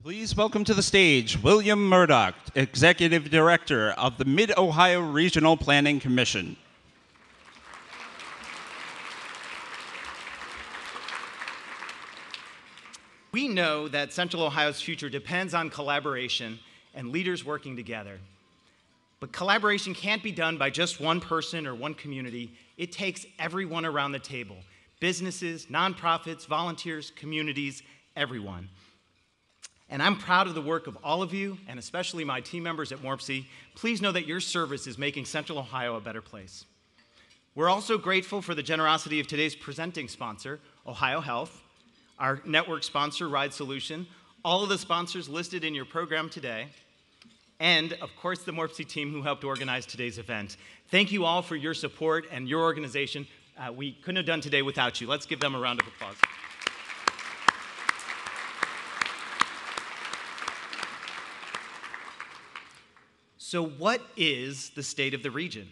Please welcome to the stage William Murdock, Executive Director of the Mid-Ohio Regional Planning Commission. We know that Central Ohio's future depends on collaboration and leaders working together. But collaboration can't be done by just one person or one community. It takes everyone around the table: businesses, nonprofits, volunteers, communities, everyone. And I'm proud of the work of all of you, and especially my team members at MORPC. Please know that your service is making Central Ohio a better place. We're also grateful for the generosity of today's presenting sponsor, Ohio Health, our network sponsor, Ride Solution, all of the sponsors listed in your program today, and of course the MORPC team who helped organize today's event. Thank you all for your support and your organization. We couldn't have done today without you. Let's give them a round of applause. So what is the state of the region?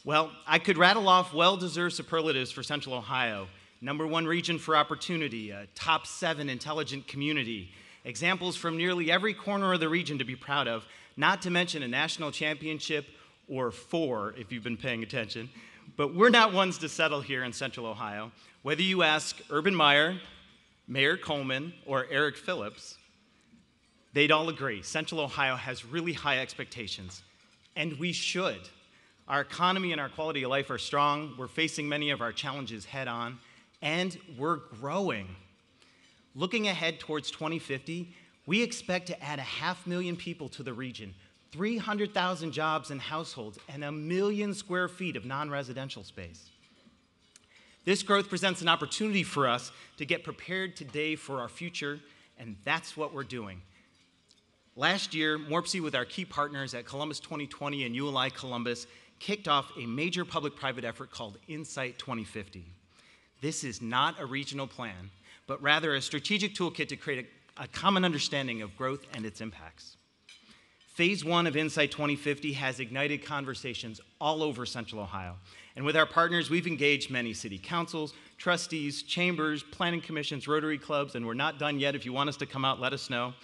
Well, I could rattle off well-deserved superlatives for Central Ohio. #1 region for opportunity, a top 7 intelligent community, examples from nearly every corner of the region to be proud of, not to mention a national championship, or 4 if you've been paying attention. But we're not ones to settle here in Central Ohio. Whether you ask Urban Meyer, Mayor Coleman, or Eric Phillips, they'd all agree Central Ohio has really high expectations, and we should. Our economy and our quality of life are strong. We're facing many of our challenges head on, and we're growing. Looking ahead towards 2050, we expect to add 500,000 people to the region, 300,000 jobs and households, and 1 million square feet of non-residential space. This growth presents an opportunity for us to get prepared today for our future, and that's what we're doing. Last year, MORPC, with our key partners at Columbus 2020 and ULI Columbus, kicked off a major public-private effort called Insight 2050. This is not a regional plan, but rather a strategic toolkit to create a common understanding of growth and its impacts. Phase 1 of Insight 2050 has ignited conversations all over Central Ohio. And with our partners, we've engaged many city councils, trustees, chambers, planning commissions, Rotary clubs, and we're not done yet. If you want us to come out, let us know.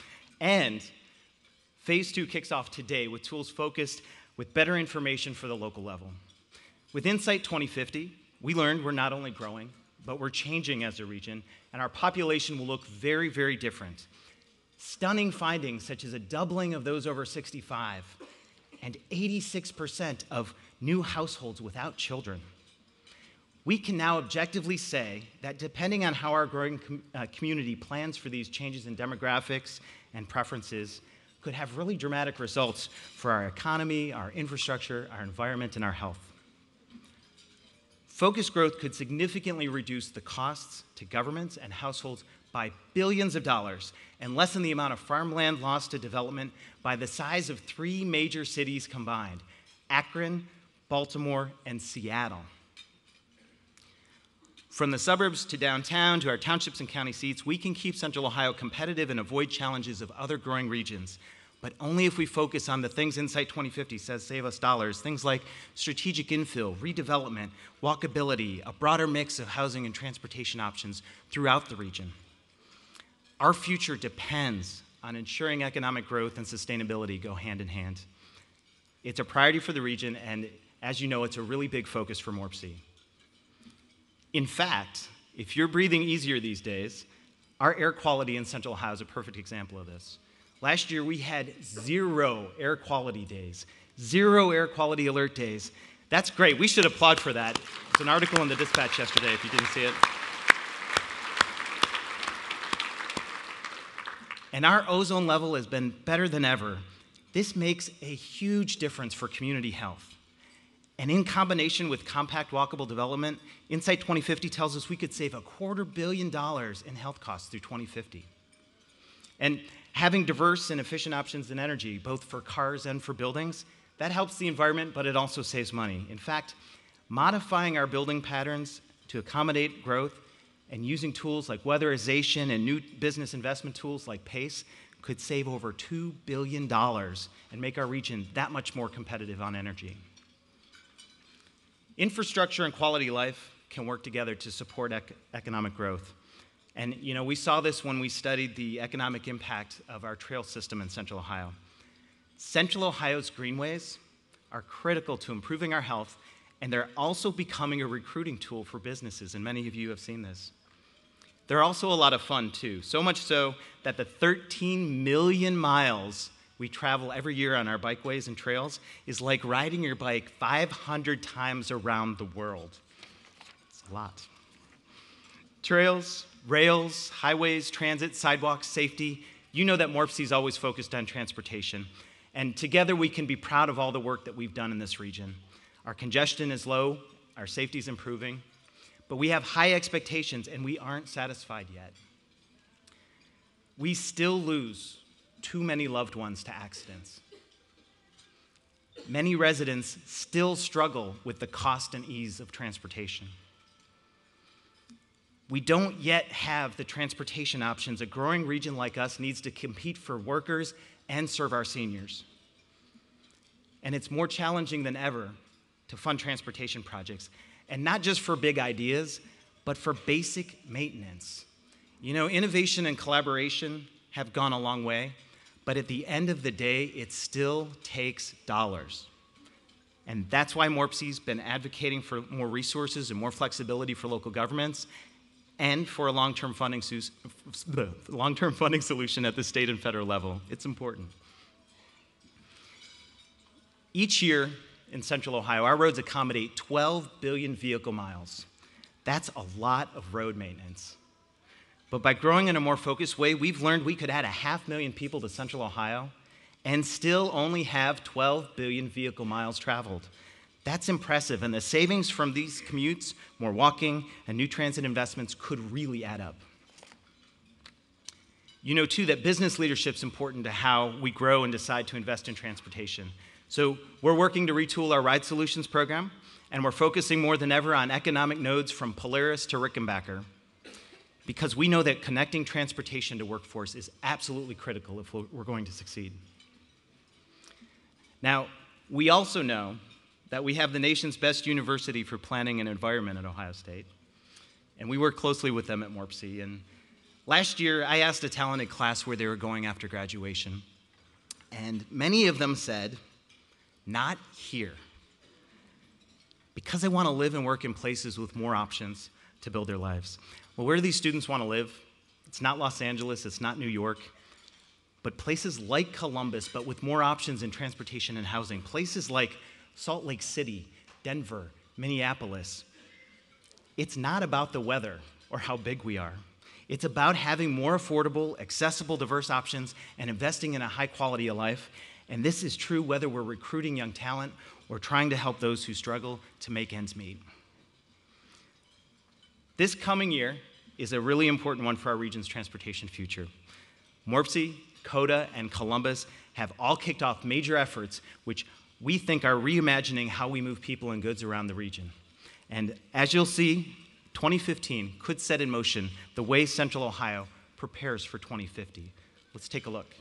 And Phase 2 kicks off today with tools focused with better information for the local level. With Insight 2050, we learned we're not only growing, but we're changing as a region, and our population will look very, very different. Stunning findings such as a doubling of those over 65 and 86% of new households without children. We can now objectively say that depending on how our growing community plans for these changes in demographics and preferences, could have really dramatic results for our economy, our infrastructure, our environment, and our health. Focused growth could significantly reduce the costs to governments and households by billions of dollars and lessen the amount of farmland lost to development by the size of 3 major cities combined: Akron, Baltimore, and Seattle. From the suburbs to downtown to our townships and county seats, we can keep Central Ohio competitive and avoid challenges of other growing regions, but only if we focus on the things Insight 2050 says save us dollars, things like strategic infill, redevelopment, walkability, a broader mix of housing and transportation options throughout the region. Our future depends on ensuring economic growth and sustainability go hand in hand. It's a priority for the region, and as you know, it's a really big focus for MORPC. In fact, if you're breathing easier these days, our air quality in Central Ohio is a perfect example of this. Last year, we had 0 air quality days, 0 air quality alert days. That's great. We should applaud for that. There's an article in the Dispatch yesterday, if you didn't see it. And our ozone level has been better than ever. This makes a huge difference for community health. And in combination with compact walkable development, Insight 2050 tells us we could save $250 million in health costs through 2050. And having diverse and efficient options in energy, both for cars and for buildings, that helps the environment, but it also saves money. In fact, modifying our building patterns to accommodate growth and using tools like weatherization and new business investment tools like PACE could save over $2 billion and make our region that much more competitive on energy. Infrastructure and quality of life can work together to support economic growth. And we saw this when we studied the economic impact of our trail system in Central Ohio. Central Ohio's greenways are critical to improving our health, and they're also becoming a recruiting tool for businesses, and many of you have seen this. They're also a lot of fun, too, so much so that the 13 million miles we travel every year on our bikeways and trails is like riding your bike 500 times around the world. It's a lot. Trails, rails, highways, transit, sidewalks, safety. You know that MORPC is always focused on transportation. And together we can be proud of all the work that we've done in this region. Our congestion is low, our safety is improving, but we have high expectations and we aren't satisfied yet. We still lose too many loved ones to accidents. Many residents still struggle with the cost and ease of transportation. We don't yet have the transportation options a growing region like us needs to compete for workers and serve our seniors. And it's more challenging than ever to fund transportation projects, and not just for big ideas, but for basic maintenance. Innovation and collaboration have gone a long way, but at the end of the day, it still takes dollars. And that's why MORPC's been advocating for more resources and more flexibility for local governments and for a long-term funding solution at the state and federal level. It's important. Each year in Central Ohio, our roads accommodate 12 billion vehicle miles. That's a lot of road maintenance. But by growing in a more focused way, we've learned we could add 500,000 people to Central Ohio and still only have 12 billion vehicle miles traveled. That's impressive, and the savings from these commutes, more walking, and new transit investments could really add up. You know, too, that business leadership is important to how we grow and decide to invest in transportation. So we're working to retool our Ride Solutions program, and we're focusing more than ever on economic nodes from Polaris to Rickenbacker, because we know that connecting transportation to workforce is absolutely critical if we're going to succeed. Now, we also know that we have the nation's best university for planning and environment at Ohio State, and we work closely with them at MORPC. And last year, I asked a talented class where they were going after graduation, and many of them said, "Not here," because they want to live and work in places with more options to build their lives. Well, where do these students want to live? It's not Los Angeles, it's not New York, but places like Columbus, but with more options in transportation and housing. Places like Salt Lake City, Denver, Minneapolis. It's not about the weather or how big we are. It's about having more affordable, accessible, diverse options and investing in a high quality of life. And this is true whether we're recruiting young talent or trying to help those who struggle to make ends meet. This coming year is a really important one for our region's transportation future. MORPC, COTA, and Columbus have all kicked off major efforts which we think are reimagining how we move people and goods around the region. And as you'll see, 2015 could set in motion the way Central Ohio prepares for 2050. Let's take a look.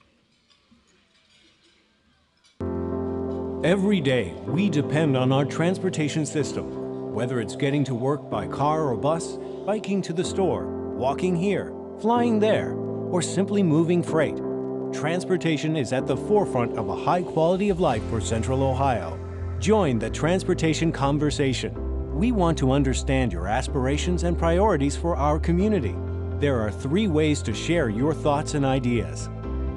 Every day, we depend on our transportation system, whether it's getting to work by car or bus, biking to the store, walking here, flying there, or simply moving freight. Transportation is at the forefront of a high quality of life for Central Ohio. Join the transportation conversation. We want to understand your aspirations and priorities for our community. There are 3 ways to share your thoughts and ideas.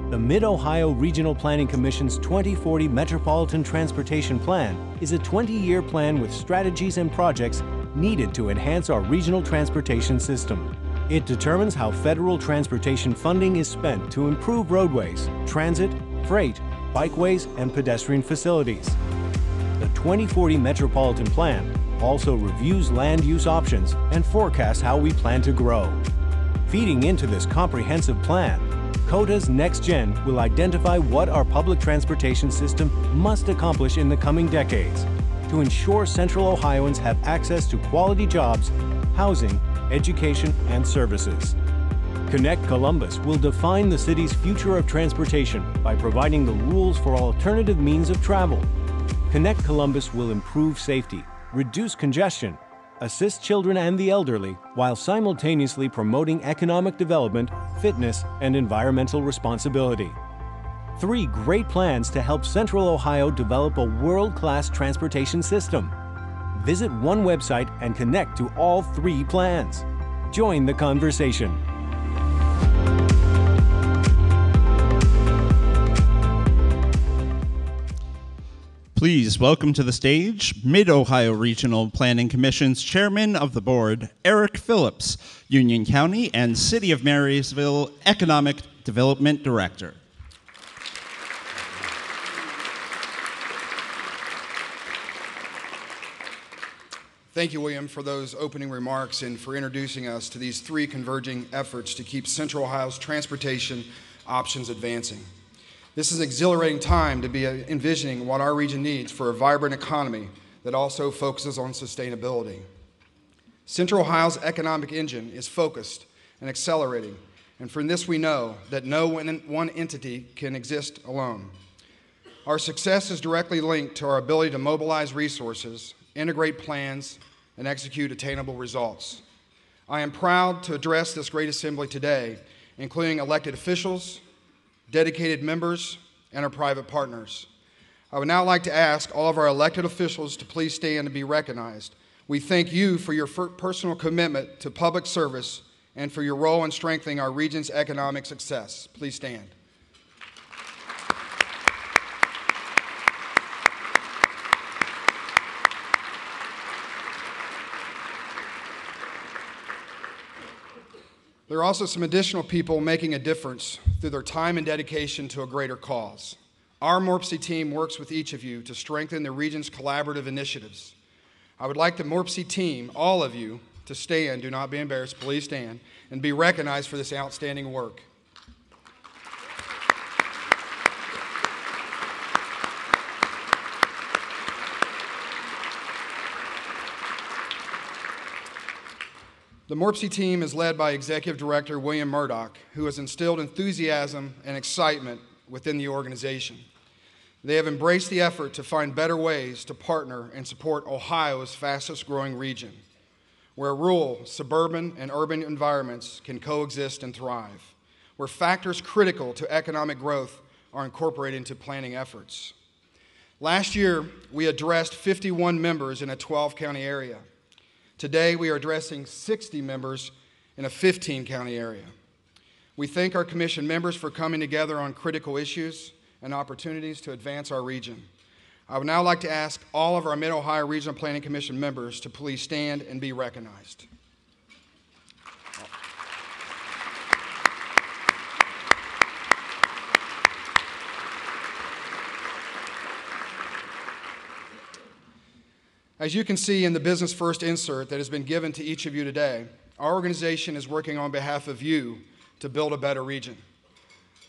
The Mid-Ohio Regional Planning Commission's 2040 Metropolitan Transportation Plan is a 20-year plan with strategies and projects needed to enhance our regional transportation system. It determines how federal transportation funding is spent to improve roadways, transit, freight, bikeways, and pedestrian facilities. The 2040 Metropolitan Plan also reviews land use options and forecasts how we plan to grow. Feeding into this comprehensive plan, COTA's NextGen will identify what our public transportation system must accomplish in the coming decades to ensure Central Ohioans have access to quality jobs, housing, education, and services. Connect Columbus will define the city's future of transportation by providing the rules for alternative means of travel. Connect Columbus will improve safety, reduce congestion, assist children and the elderly while simultaneously promoting economic development, fitness, and environmental responsibility. 3 great plans to help Central Ohio develop a world-class transportation system. Visit one website and connect to all 3 plans. Join the conversation. Please welcome to the stage Mid-Ohio Regional Planning Commission's Chairman of the Board, Eric Phillips, Union County and City of Marysville Economic Development Director. Thank you, William, for those opening remarks and for introducing us to these 3 converging efforts to keep Central Ohio's transportation options advancing. This is an exhilarating time to be envisioning what our region needs for a vibrant economy that also focuses on sustainability. Central Ohio's economic engine is focused and accelerating, and from this we know that no one entity can exist alone. Our success is directly linked to our ability to mobilize resources, integrate plans, and execute attainable results. I am proud to address this great assembly today, including elected officials, dedicated members, and our private partners. I would now like to ask all of our elected officials to please stand and be recognized. We thank you for your personal commitment to public service and for your role in strengthening our region's economic success. Please stand. There are also some additional people making a difference through their time and dedication to a greater cause. Our MORPC team works with each of you to strengthen the region's collaborative initiatives. I would like the MORPC team, all of you, to stand, do not be embarrassed, please stand, and be recognized for this outstanding work. The MORPC team is led by Executive Director William Murdock, who has instilled enthusiasm and excitement within the organization. They have embraced the effort to find better ways to partner and support Ohio's fastest growing region, where rural, suburban, and urban environments can coexist and thrive, where factors critical to economic growth are incorporated into planning efforts. Last year, we addressed 51 members in a 12-county area. Today, we are addressing 60 members in a 15-county area. We thank our commission members for coming together on critical issues and opportunities to advance our region. I would now like to ask all of our Mid-Ohio Regional Planning Commission members to please stand and be recognized. As you can see in the Business First insert that has been given to each of you today, our organization is working on behalf of you to build a better region.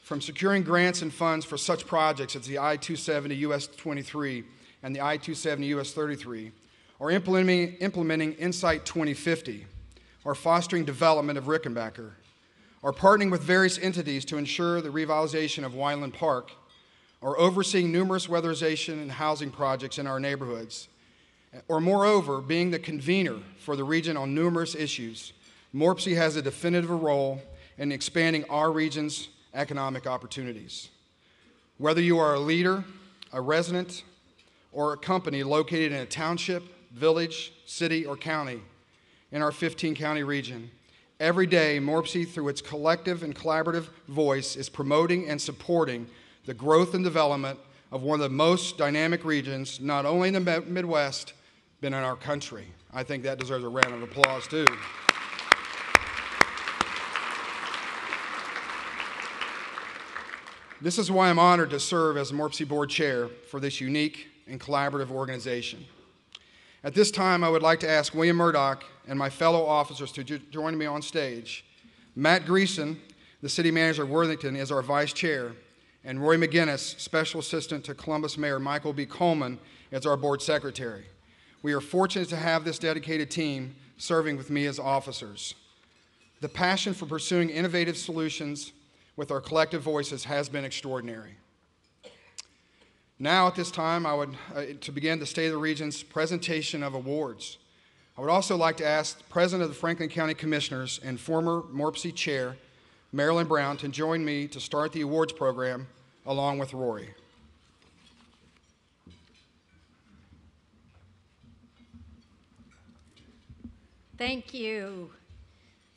From securing grants and funds for such projects as the I-270 US 23 and the I-270 US 33, or implementing Insight 2050, or fostering development of Rickenbacker, or partnering with various entities to ensure the revitalization of Wineland Park, or overseeing numerous weatherization and housing projects in our neighborhoods, or moreover, being the convener for the region on numerous issues, MORPC has a definitive role in expanding our region's economic opportunities. Whether you are a leader, a resident, or a company located in a township, village, city, or county in our 15-county region, every day MORPC, through its collective and collaborative voice, is promoting and supporting the growth and development of one of the most dynamic regions, not only in the Midwest, but in our country. I think that deserves a round of applause, too. This is why I'm honored to serve as the MORPC Board Chair for this unique and collaborative organization. At this time, I would like to ask William Murdock and my fellow officers to join me on stage. Matt Greason, the City Manager of Worthington, is our Vice Chair, and Roy McGinnis, Special Assistant to Columbus Mayor Michael B. Coleman, is our Board Secretary. We are fortunate to have this dedicated team serving with me as officers. The passion for pursuing innovative solutions with our collective voices has been extraordinary. Now at this time, I would to begin the State of the Region's presentation of awards. I would also like to ask the President of the Franklin County Commissioners and former MORPC Chair, Marilyn Brown, to join me to start the awards program along with Rory. Thank you.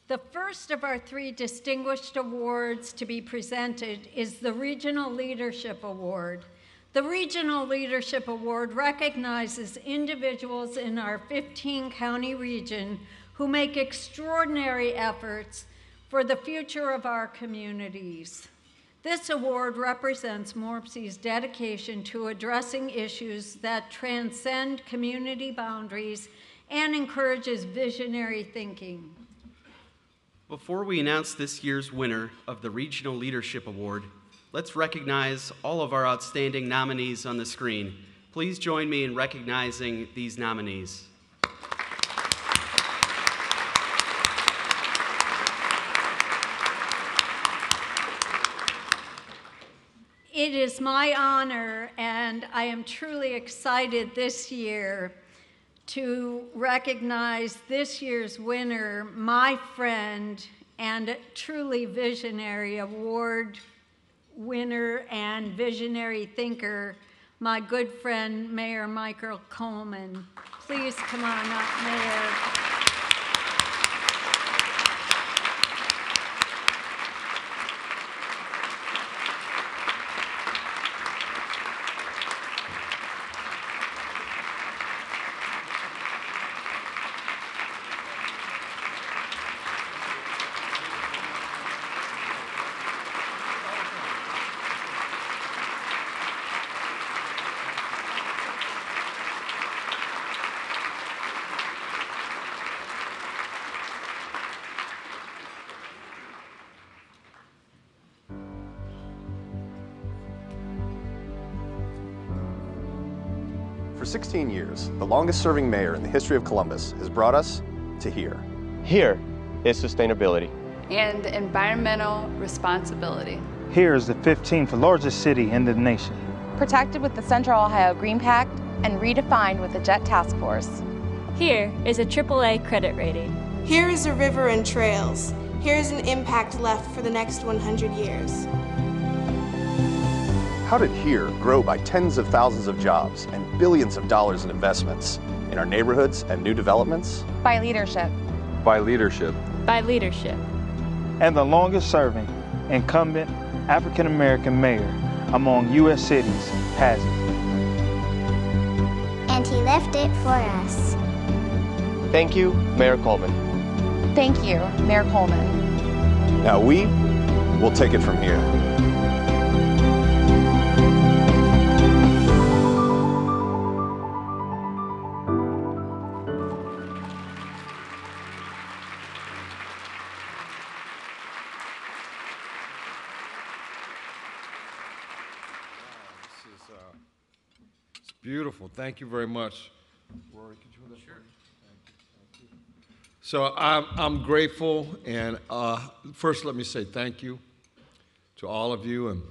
The first of our 3 distinguished awards to be presented is the Regional Leadership Award. The Regional Leadership Award recognizes individuals in our 15-county region who make extraordinary efforts for the future of our communities. This award represents MORPC's dedication to addressing issues that transcend community boundaries and encourages visionary thinking. Before we announce this year's winner of the Regional Leadership Award, let's recognize all of our outstanding nominees on the screen. Please join me in recognizing these nominees. It is my honor, and I am truly excited this year to recognize this year's winner, my friend and truly visionary award winner and visionary thinker, my good friend, Mayor Michael Coleman. Please come on up, Mayor. For 16 years, the longest-serving mayor in the history of Columbus has brought us to here. Here is sustainability. And environmental responsibility. Here is the 15th largest city in the nation. Protected with the Central Ohio Green Pact and redefined with the JET Task Force. Here is a AAA credit rating. Here is a river and trails. Here is an impact left for the next 100 years. How did here grow by tens of thousands of jobs and billions of dollars in investments in our neighborhoods and new developments? By leadership. By leadership. By leadership. And the longest serving incumbent African-American mayor among U.S. cities has it. And he left it for us. Thank you, Mayor Coleman. Thank you, Mayor Coleman. Now we will take it from here. Beautiful. Thank you very much. Rory, could you hold that? Sure. Thank you. So I'm grateful, and first let me say thank you to all of you, and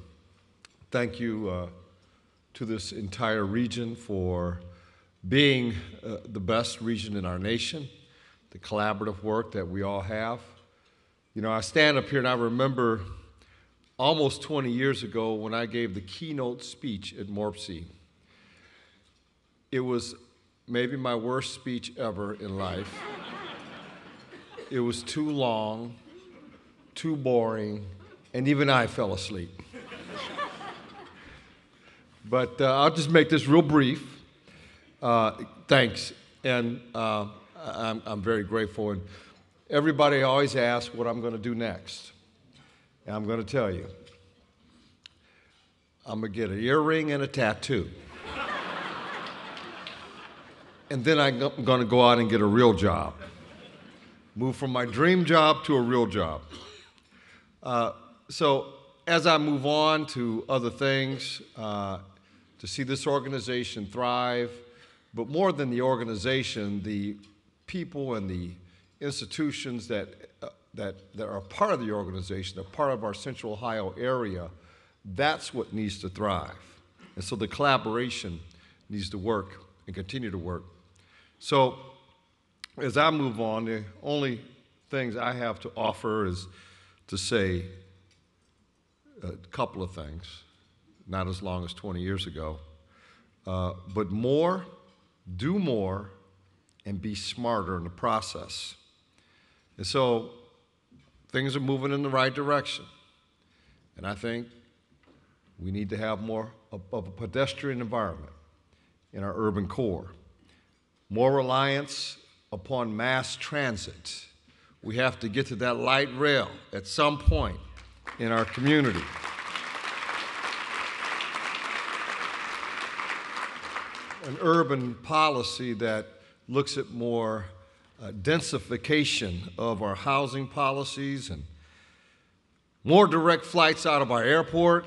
thank you to this entire region for being the best region in our nation, the collaborative work that we all have. You know, I stand up here and I remember almost 20 years ago when I gave the keynote speech at MORPC. It was maybe my worst speech ever in life. It was too long, too boring, and even I fell asleep. But I'll just make this real brief. Thanks, and I'm very grateful. And everybody always asks what I'm going to do next. And I'm going to tell you. I'm going to get an earring and a tattoo. And then I'm going to go out and get a real job. Move from my dream job to a real job. So as I move on to other things, to see this organization thrive, but more than the organization, the people and the institutions that are part of the organization, that are part of our Central Ohio area, that's what needs to thrive. And so the collaboration needs to work and continue to work. So as I move on, the only things I have to offer is to say a couple of things, not as long as 20 years ago, but more, do more, and be smarter in the process. And so things are moving in the right direction. And I think we need to have more of a pedestrian environment in our urban core, more reliance upon mass transit. We have to get to that light rail at some point in our community. An urban policy that looks at more densification of our housing policies and more direct flights out of our airport.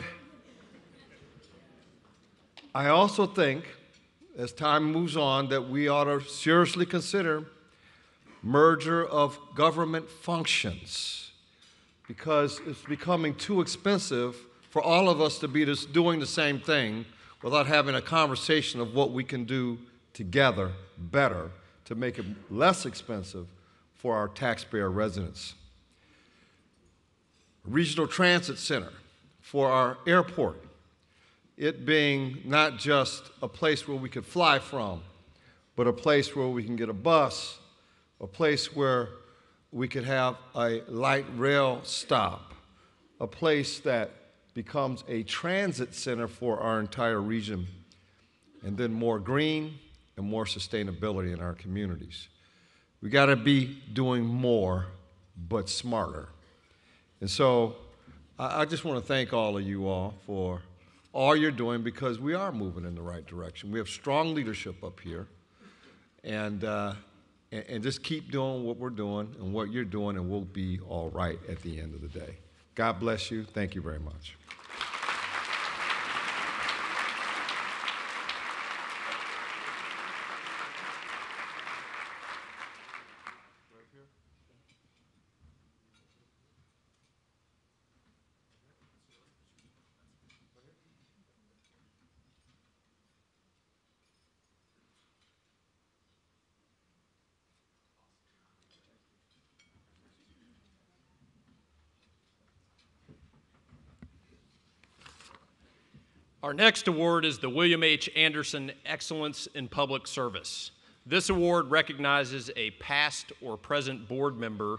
I also think, as time moves on, that we ought to seriously consider merger of government functions, because it's becoming too expensive for all of us to be just doing the same thing without having a conversation of what we can do together better to make it less expensive for our taxpayer residents. A regional transit center for our airport, it being not just a place where we could fly from, but a place where we can get a bus, a place where we could have a light rail stop, a place that becomes a transit center for our entire region, and then more green and more sustainability in our communities. We got to be doing more, but smarter. And so I just want to thank all of you all for all you're doing, because we are moving in the right direction. We have strong leadership up here, and just keep doing what we're doing and what you're doing, and we'll be all right at the end of the day. God bless you. Thank you very much. Our next award is the William H. Anderson Excellence in Public Service. This award recognizes a past or present board member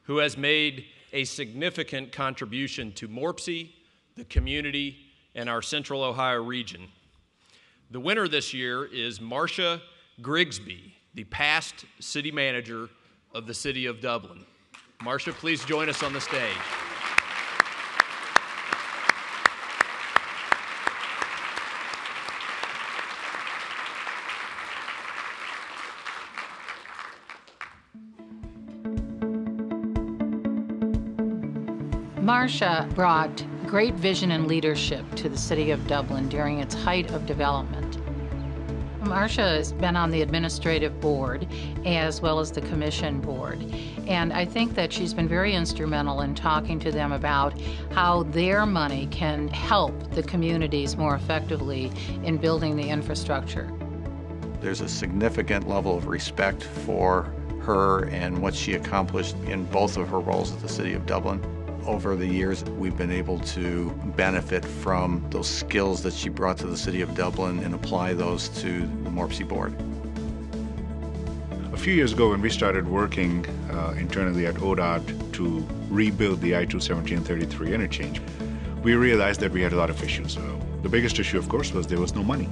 who has made a significant contribution to MORPC, the community, and our Central Ohio region. The winner this year is Marcia Grigsby, the past city manager of the City of Dublin. Marcia, please join us on the stage. Marcia brought great vision and leadership to the City of Dublin during its height of development. Marcia has been on the administrative board as well as the commission board, and I think that she's been very instrumental in talking to them about how their money can help the communities more effectively in building the infrastructure. There's a significant level of respect for her and what she accomplished in both of her roles at the City of Dublin. Over the years, we've been able to benefit from those skills that she brought to the City of Dublin and apply those to the MORPC board. A few years ago, when we started working internally at ODOT to rebuild the I-217-33 interchange, we realized that we had a lot of issues. The biggest issue, of course, was there was no money.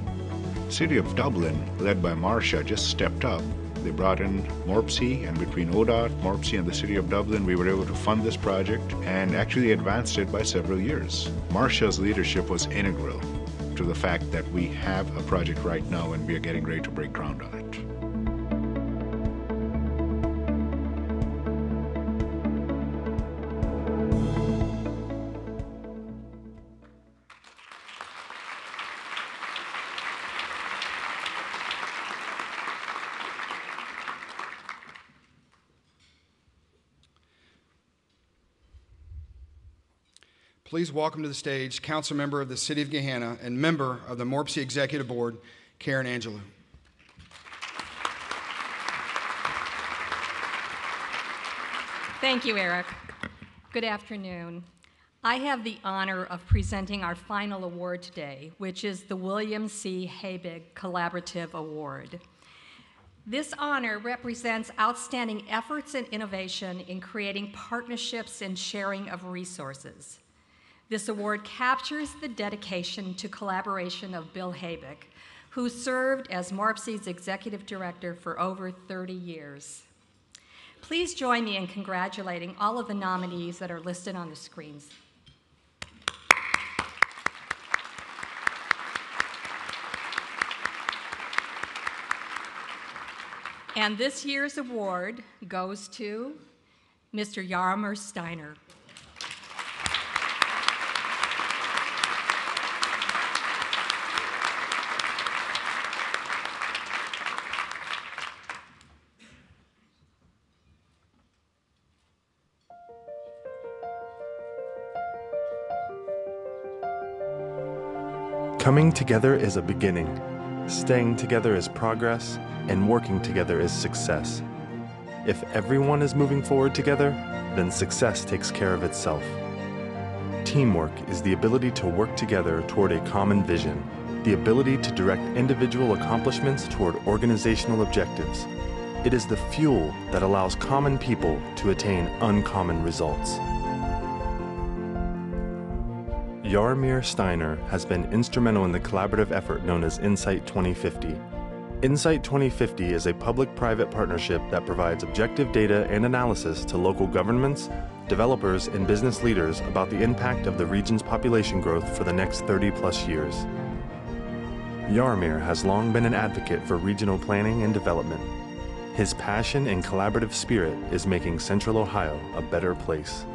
The City of Dublin, led by Marcia, just stepped up. They brought in MORPC, and between ODOT, MORPC, and the City of Dublin, we were able to fund this project and actually advanced it by several years. Marcia's leadership was integral to the fact that we have a project right now and we are getting ready to break ground on it. Please welcome to the stage Council Member of the City of Gahanna and member of the MORPC Executive Board, Karen Angelou. Thank you, Eric. Good afternoon. I have the honor of presenting our final award today, which is the William C. Habig Collaborative Award. This honor represents outstanding efforts and innovation in creating partnerships and sharing of resources. This award captures the dedication to collaboration of Bill Habig, who served as MORPC's executive director for over 30 years. Please join me in congratulating all of the nominees that are listed on the screens. And this year's award goes to Mr. Yaromir Steiner. Coming together is a beginning. Staying together is progress, and working together is success. If everyone is moving forward together, then success takes care of itself. Teamwork is the ability to work together toward a common vision, the ability to direct individual accomplishments toward organizational objectives. It is the fuel that allows common people to attain uncommon results. Yaromir Steiner has been instrumental in the collaborative effort known as Insight 2050. Insight 2050 is a public-private partnership that provides objective data and analysis to local governments, developers, and business leaders about the impact of the region's population growth for the next 30-plus years. Yaromir has long been an advocate for regional planning and development. His passion and collaborative spirit is making Central Ohio a better place.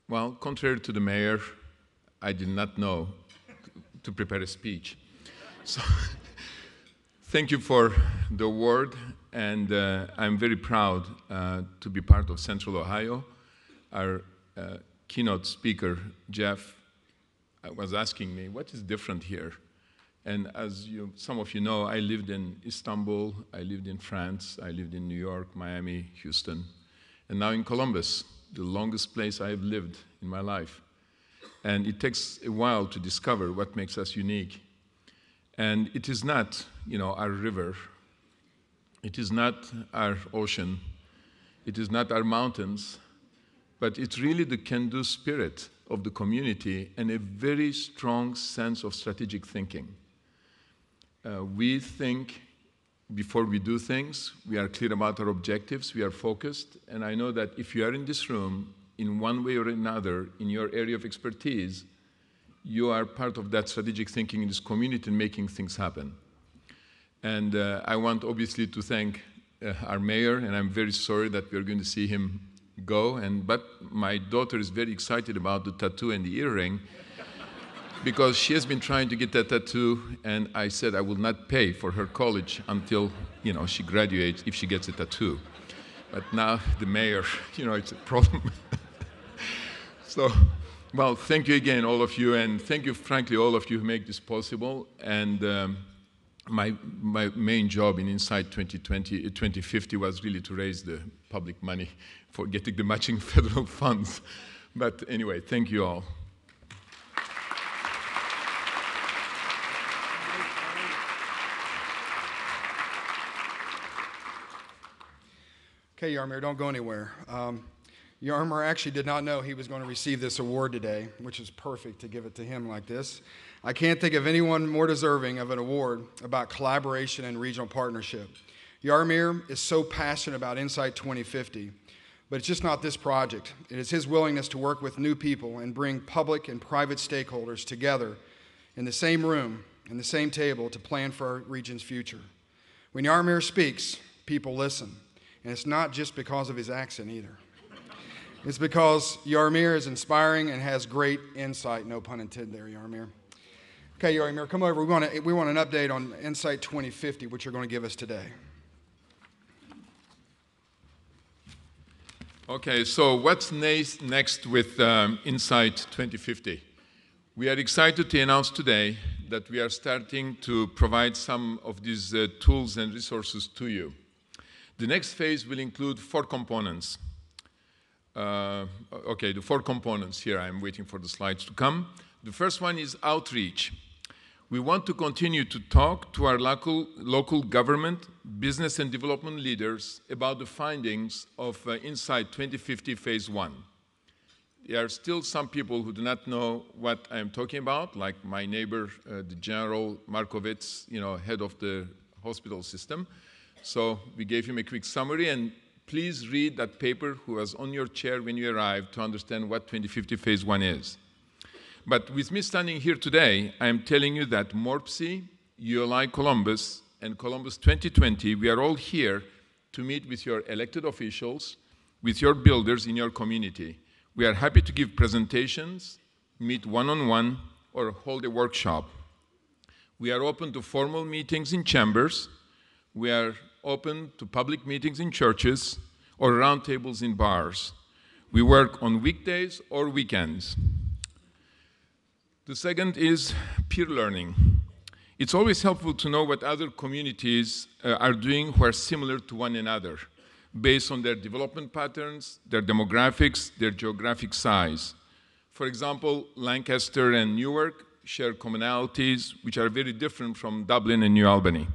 Well, contrary to the mayor, I did not know to prepare a speech. So thank you for the award, and I'm very proud to be part of Central Ohio. Our keynote speaker, Jeff, was asking me, what is different here? And as some of you know, I lived in Istanbul, I lived in France, I lived in New York, Miami, Houston, and now in Columbus, the longest place I've lived in my life. And it takes a while to discover what makes us unique. And it is not, our river. It is not our ocean. It is not our mountains. But it's really the can-do spirit of the community and a very strong sense of strategic thinking. We think before we do things, we are clear about our objectives, we are focused, and I know that if you are in this room, in one way or another, in your area of expertise, you are part of that strategic thinking in this community and making things happen. And I want, obviously, to thank our mayor, and I'm very sorry that we're going to see him go, but my daughter is very excited about the tattoo and the earring, because she has been trying to get that tattoo, and I said I will not pay for her college until, she graduates, if she gets a tattoo. But now the mayor, it's a problem. So, well, thank you again, all of you, and thank you, frankly, all of you who make this possible. And my main job in Insight 2050 was really to raise the public money for getting the matching federal funds. But anyway, thank you all. Okay, Yaromir, don't go anywhere. Yaromir actually did not know he was going to receive this award today, which is perfect to give it to him like this. I can't think of anyone more deserving of an award about collaboration and regional partnership. Yaromir is so passionate about Insight 2050, but it's just not this project. It is his willingness to work with new people and bring public and private stakeholders together in the same room and the same table to plan for our region's future. When Yaromir speaks, people listen. And it's not just because of his accent either. It's because Yaromir is inspiring and has great insight, no pun intended there, Yaromir. Okay, Yaromir, come over. We want an update on Insight 2050, which you're going to give us today. Okay, so what's next with Insight 2050? We are excited to announce today that we are starting to provide some of these tools and resources to you. The next phase will include 4 components. Okay, the 4 components here. I'm waiting for the slides to come. The first one is outreach. We want to continue to talk to our local government, business and development leaders about the findings of Insight 2050 Phase 1. There are still some people who do not know what I'm talking about, like my neighbor, the General Markovits, head of the hospital system. So we gave him a quick summary, and please read that paper who was on your chair when you arrived to understand what 2050 Phase 1 is. But with me standing here today, I am telling you that MORPC, ULI Columbus, and Columbus 2020, we are all here to meet with your elected officials, with your builders in your community. We are happy to give presentations, meet one-on-one, or hold a workshop. We are open to formal meetings in chambers. We are open to public meetings in churches or roundtables in bars. We work on weekdays or weekends. The second is peer learning. It's always helpful to know what other communities are doing who are similar to one another, based on their development patterns, their demographics, their geographic size. For example, Lancaster and Newark share commonalities which are very different from Dublin and New Albany.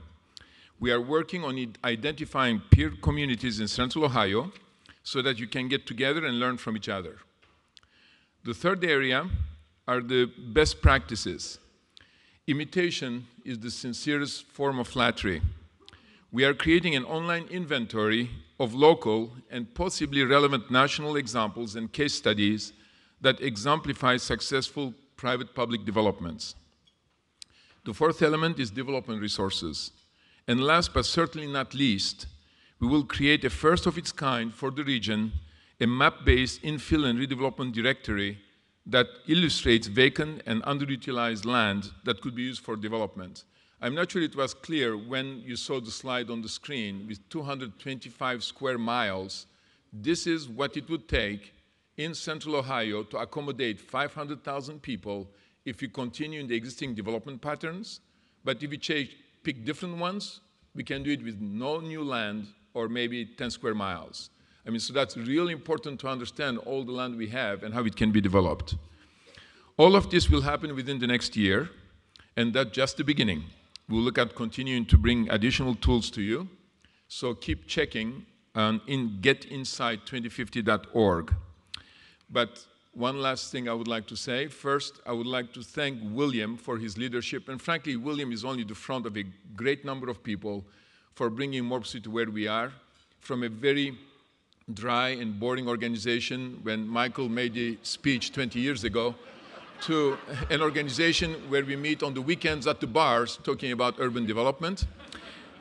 We are working on identifying peer communities in Central Ohio so that you can get together and learn from each other. The third area are the best practices. Imitation is the sincerest form of flattery. We are creating an online inventory of local and possibly relevant national examples and case studies that exemplify successful private-public developments. The fourth element is development resources. And last but certainly not least, we will create a first of its kind for the region, a map-based infill and redevelopment directory that illustrates vacant and underutilized land that could be used for development. I'm not sure it was clear when you saw the slide on the screen with 225 square miles. This is what it would take in Central Ohio to accommodate 500,000 people if we continue in the existing development patterns. But if we pick different ones, we can do it with no new land or maybe 10 square miles. So that's really important to understand all the land we have and how it can be developed. All of this will happen within the next year, and that's just the beginning. We'll look at continuing to bring additional tools to you, so keep checking on getinsight2050.org. But one last thing I would like to say. First, I would like to thank William for his leadership, and frankly, William is only the front of a great number of people for bringing MORPC to where we are, from a very dry and boring organization when Michael made the speech 20 years ago to an organization where we meet on the weekends at the bars talking about urban development.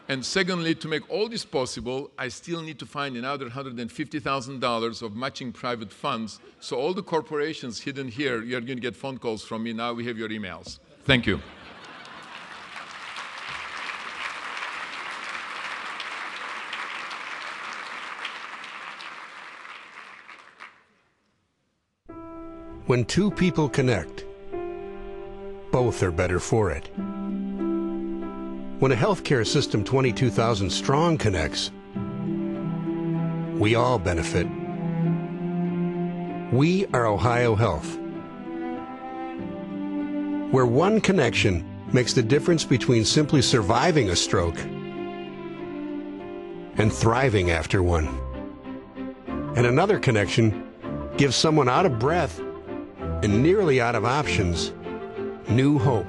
And secondly, to make all this possible, I still need to find another $150,000 of matching private funds. So all the corporations hidden here, you're going to get phone calls from me. Now we have your emails. Thank you. When two people connect, both are better for it. When a healthcare system 22,000 strong connects, we all benefit. We are Ohio Health, where one connection makes the difference between simply surviving a stroke and thriving after one. And another connection gives someone out of breath and nearly out of options new hope.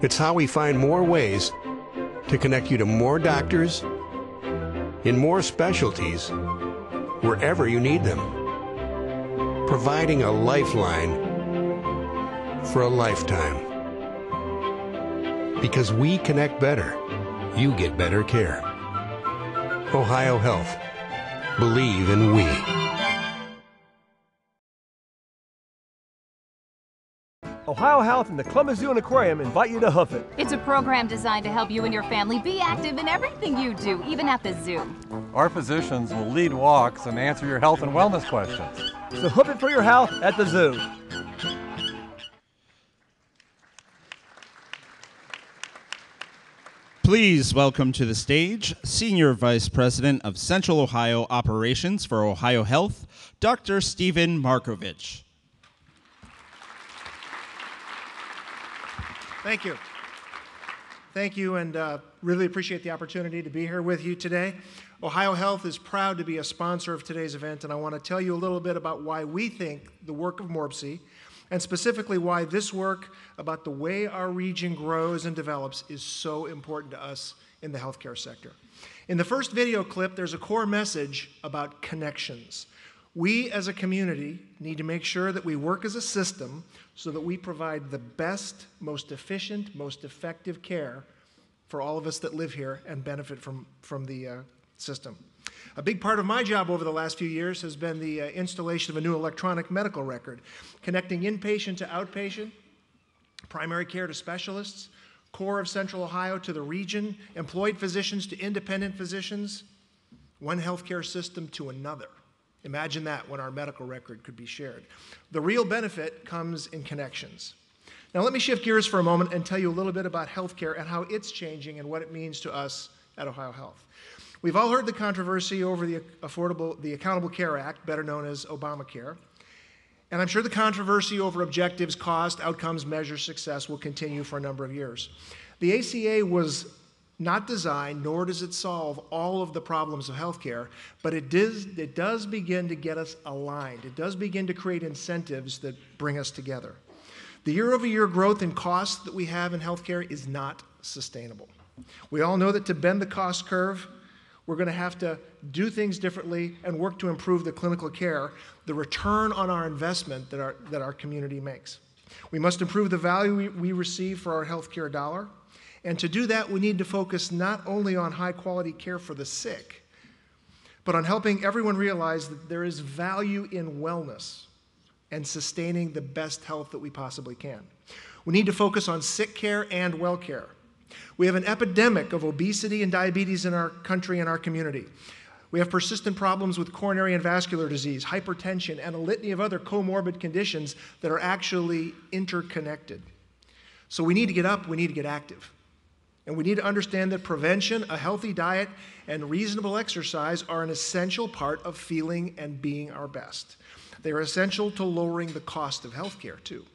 It's how we find more ways to connect you to more doctors in more specialties wherever you need them, providing a lifeline for a lifetime. Because we connect better, you get better care. Ohio Health. Believe in we. Ohio Health and the Columbus Zoo and Aquarium invite you to hoof it. It's a program designed to help you and your family be active in everything you do, even at the zoo. Our physicians will lead walks and answer your health and wellness questions. So hoof it for your health at the zoo. Please welcome to the stage Senior Vice President of Central Ohio Operations for Ohio Health, Dr. Stephen Markovich. Thank you. Thank you, and really appreciate the opportunity to be here with you today. Ohio Health is proud to be a sponsor of today's event, and I want to tell you a little bit about why we think the work of MORPC, and specifically why this work about the way our region grows and develops is so important to us in the healthcare sector. In the first video clip, there's a core message about connections. We as a community need to make sure that we work as a system so that we provide the best, most efficient, most effective care for all of us that live here and benefit from the system. A big part of my job over the last few years has been the installation of a new electronic medical record, connecting inpatient to outpatient, primary care to specialists, core of Central Ohio to the region, employed physicians to independent physicians, one healthcare system to another. Imagine that when our medical record could be shared. The real benefit comes in connections. Now let me shift gears for a moment and tell you a little bit about healthcare and how it's changing and what it means to us at Ohio Health. We've all heard the controversy over the Accountable Care Act, better known as Obamacare. And I'm sure the controversy over objectives, cost, outcomes, measure, success will continue for a number of years. The ACA was not designed, nor does it solve all of the problems of healthcare, but it does begin to get us aligned. It does begin to create incentives that bring us together. The year-over-year growth in costs that we have in healthcare is not sustainable. We all know that to bend the cost curve, we're going to have to do things differently and work to improve the clinical care, the return on our investment that our community makes. We must improve the value we receive for our healthcare dollar. And to do that, we need to focus not only on high-quality care for the sick, but on helping everyone realize that there is value in wellness and sustaining the best health that we possibly can. We need to focus on sick care and well care. We have an epidemic of obesity and diabetes in our country and our community. We have persistent problems with coronary and vascular disease, hypertension, and a litany of other comorbid conditions that are actually interconnected. So we need to get up, we need to get active. And we need to understand that prevention, a healthy diet, and reasonable exercise are an essential part of feeling and being our best. They are essential to lowering the cost of healthcare, too.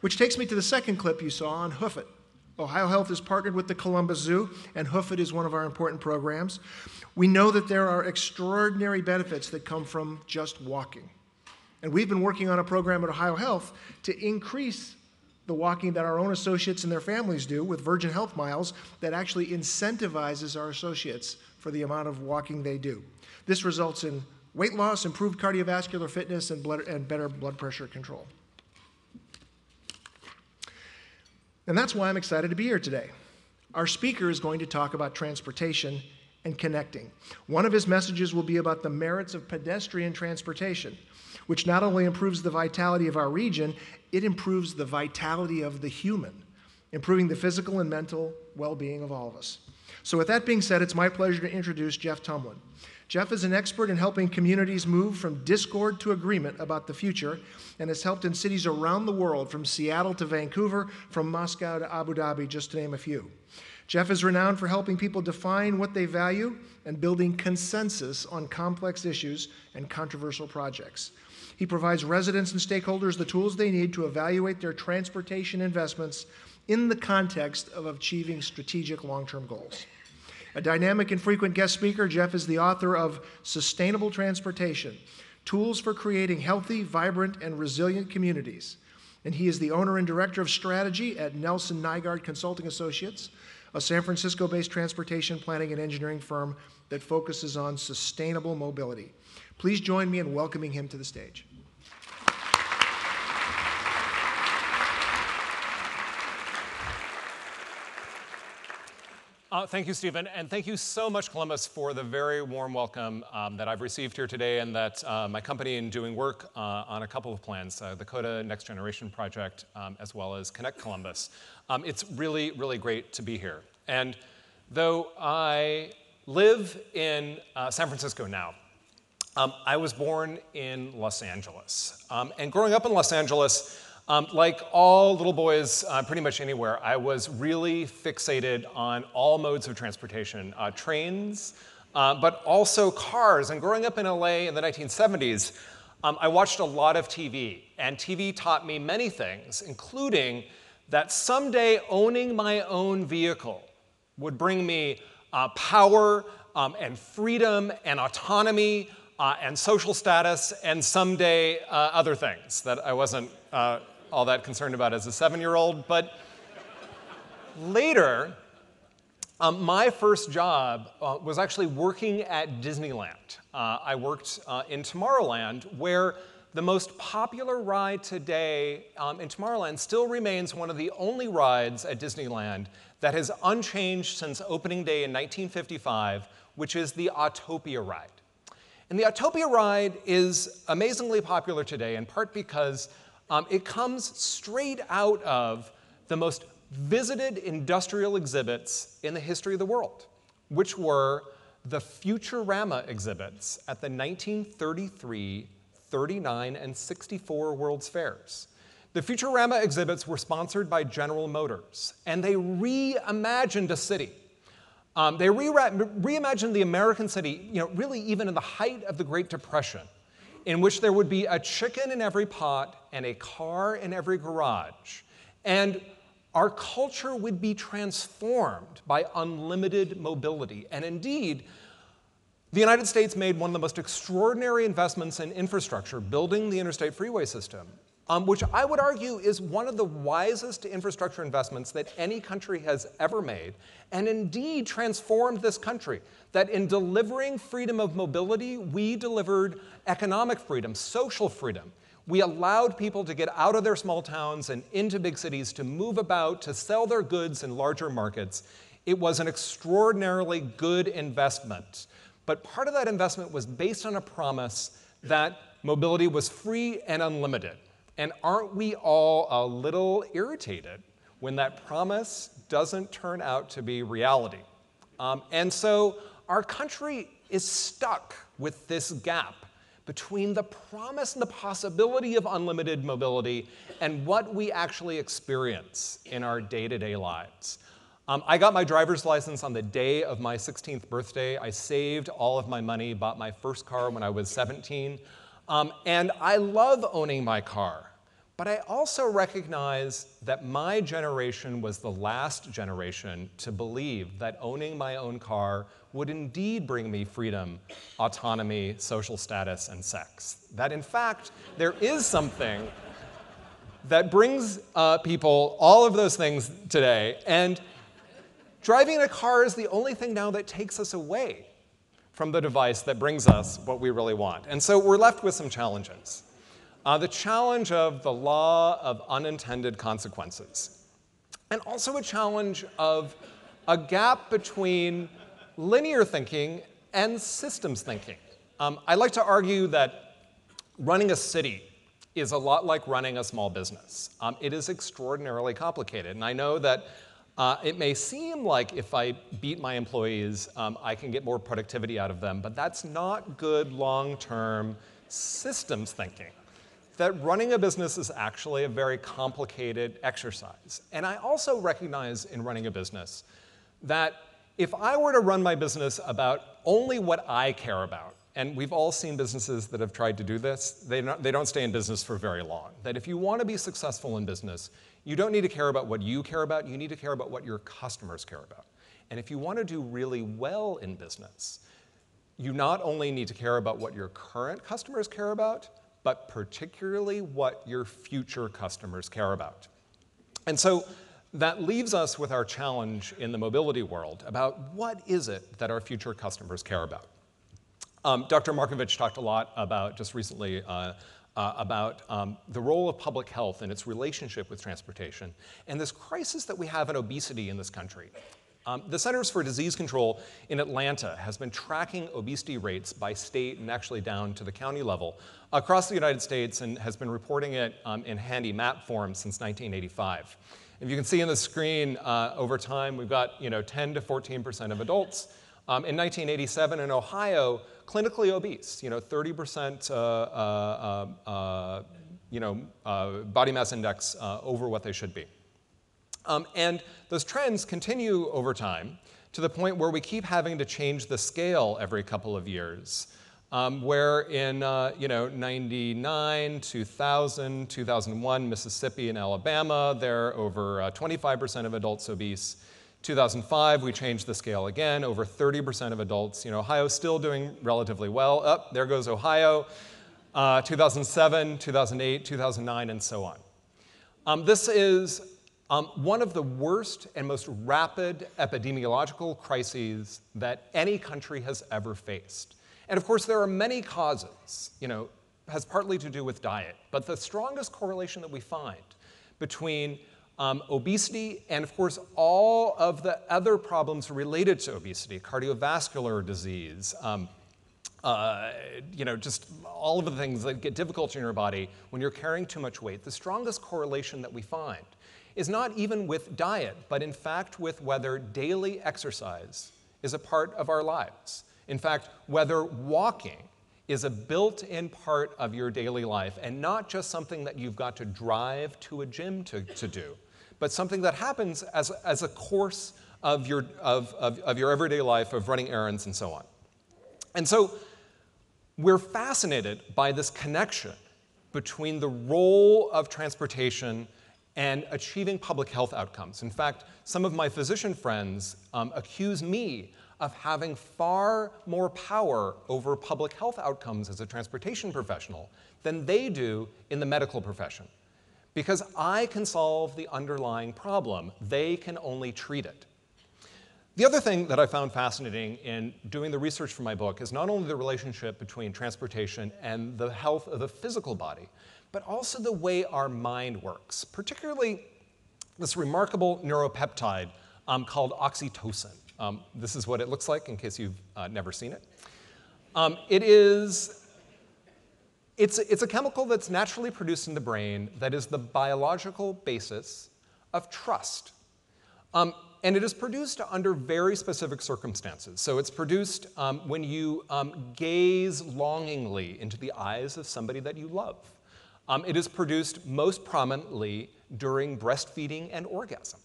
Which takes me to the second clip you saw on Hoof It. Ohio Health is partnered with the Columbus Zoo, and Hoof It is one of our important programs. We know that there are extraordinary benefits that come from just walking. And we've been working on a program at Ohio Health to increase the walking that our own associates and their families do with Virgin Health Miles that actually incentivizes our associates for the amount of walking they do. This results in weight loss, improved cardiovascular fitness, and better blood pressure control. And that's why I'm excited to be here today. Our speaker is going to talk about transportation and connecting. One of his messages will be about the merits of pedestrian transportation, which not only improves the vitality of our region, it improves the vitality of the human, improving the physical and mental well-being of all of us. So with that being said, it's my pleasure to introduce Jeff Tumlin. Jeff is an expert in helping communities move from discord to agreement about the future and has helped in cities around the world, from Seattle to Vancouver, from Moscow to Abu Dhabi, just to name a few. Jeff is renowned for helping people define what they value and building consensus on complex issues and controversial projects. He provides residents and stakeholders the tools they need to evaluate their transportation investments in the context of achieving strategic long-term goals. A dynamic and frequent guest speaker, Jeff is the author of Sustainable Transportation, Tools for Creating Healthy, Vibrant, and Resilient Communities. And he is the owner and director of strategy at Nygaard Consulting Associates, a San Francisco-based transportation planning and engineering firm that focuses on sustainable mobility. Please join me in welcoming him to the stage. Thank you, Stephen, and thank you so much, Columbus, for the very warm welcome that I've received here today, and that my company in doing work on a couple of plans, the COTA Next Generation Project, as well as Connect Columbus. It's really, really great to be here. And though I live in San Francisco now, I was born in Los Angeles. And growing up in Los Angeles, like all little boys pretty much anywhere, I was really fixated on all modes of transportation, trains, but also cars. And growing up in LA in the 1970s, I watched a lot of TV. And TV taught me many things, including that someday owning my own vehicle would bring me power and freedom and autonomy and social status, and someday other things that I wasn't all that concerned about as a 7-year-old. But later, my first job was actually working at Disneyland. I worked in Tomorrowland, where the most popular ride today in Tomorrowland still remains one of the only rides at Disneyland that has unchanged since opening day in 1955, which is the Autopia ride. And the Autopia ride is amazingly popular today, in part because it comes straight out of the most visited industrial exhibits in the history of the world, which were the Futurama exhibits at the 1933, 39, and 64 World's Fairs. The Futurama exhibits were sponsored by General Motors, and they reimagined a city. They reimagined the American city, really even in the height of the Great Depression, in which there would be a chicken in every pot and a car in every garage. And our culture would be transformed by unlimited mobility. And indeed, the United States made one of the most extraordinary investments in infrastructure, building the interstate freeway system, which I would argue is one of the wisest infrastructure investments that any country has ever made, and indeed transformed this country. That in delivering freedom of mobility, we delivered economic freedom, social freedom. We allowed people to get out of their small towns and into big cities, to move about, to sell their goods in larger markets. It was an extraordinarily good investment. But part of that investment was based on a promise that mobility was free and unlimited. And aren't we all a little irritated when that promise doesn't turn out to be reality? And so our country is stuck with this gap between the promise and the possibility of unlimited mobility and what we actually experience in our day-to-day lives. I got my driver's license on the day of my 16th birthday. I saved all of my money, bought my first car when I was 17. And I love owning my car. But I also recognize that my generation was the last generation to believe that owning my own car would indeed bring me freedom, autonomy, social status, and sex. That in fact, there is something that brings people all of those things today. And driving a car is the only thing now that takes us away from the device that brings us what we really want. And so we're left with some challenges. The challenge of the law of unintended consequences, and also a challenge of a gap between linear thinking and systems thinking. I like to argue that running a city is a lot like running a small business. It is extraordinarily complicated, and I know that it may seem like if I beat my employees, I can get more productivity out of them, but that's not good long-term systems thinking. That running a business is actually a very complicated exercise. And I also recognize in running a business that if I were to run my business about only what I care about, and we've all seen businesses that have tried to do this, they don't stay in business for very long. That if you want to be successful in business, you don't need to care about what you care about, you need to care about what your customers care about. And if you want to do really well in business, you not only need to care about what your current customers care about, but particularly what your future customers care about. And so that leaves us with our challenge in the mobility world about what is it that our future customers care about. Dr. Markovich talked a lot about, just recently, about the role of public health and its relationship with transportation, and this crisis that we have in obesity in this country. The Centers for Disease Control in Atlanta has been tracking obesity rates by state and actually down to the county level across the United States and has been reporting it in handy map form since 1985. If you can see on the screen, over time, we've got 10 to 14% of adults. In 1987 in Ohio, clinically obese, 30% body mass index over what they should be. And those trends continue over time to the point where we keep having to change the scale every couple of years, where in 99, 2000, 2001, Mississippi and Alabama, they're over 25% of adults obese. 2005, we changed the scale again, over 30% of adults. Ohio's still doing relatively well. There goes Ohio. 2007, 2008, 2009, and so on. This is one of the worst and most rapid epidemiological crises that any country has ever faced. And of course, there are many causes, has partly to do with diet, but the strongest correlation that we find between obesity and of course all of the other problems related to obesity, cardiovascular disease, just all of the things that get difficult in your body when you're carrying too much weight, the strongest correlation that we find is not even with diet, but in fact with whether daily exercise is a part of our lives. In fact, whether walking is a built-in part of your daily life and not just something that you've got to drive to a gym to do, but something that happens as a course of your everyday life of running errands and so on. And so we're fascinated by this connection between the role of transportation and achieving public health outcomes. In fact, some of my physician friends accuse me of having far more power over public health outcomes as a transportation professional than they do in the medical profession. Because I can solve the underlying problem, they can only treat it. The other thing that I found fascinating in doing the research for my book is not only the relationship between transportation and the health of the physical body, but also the way our mind works, particularly this remarkable neuropeptide called oxytocin. This is what it looks like in case you've never seen it. It's a chemical that's naturally produced in the brain that is the biological basis of trust. And it is produced under very specific circumstances. So it's produced when you gaze longingly into the eyes of somebody that you love. It is produced most prominently during breastfeeding and orgasm.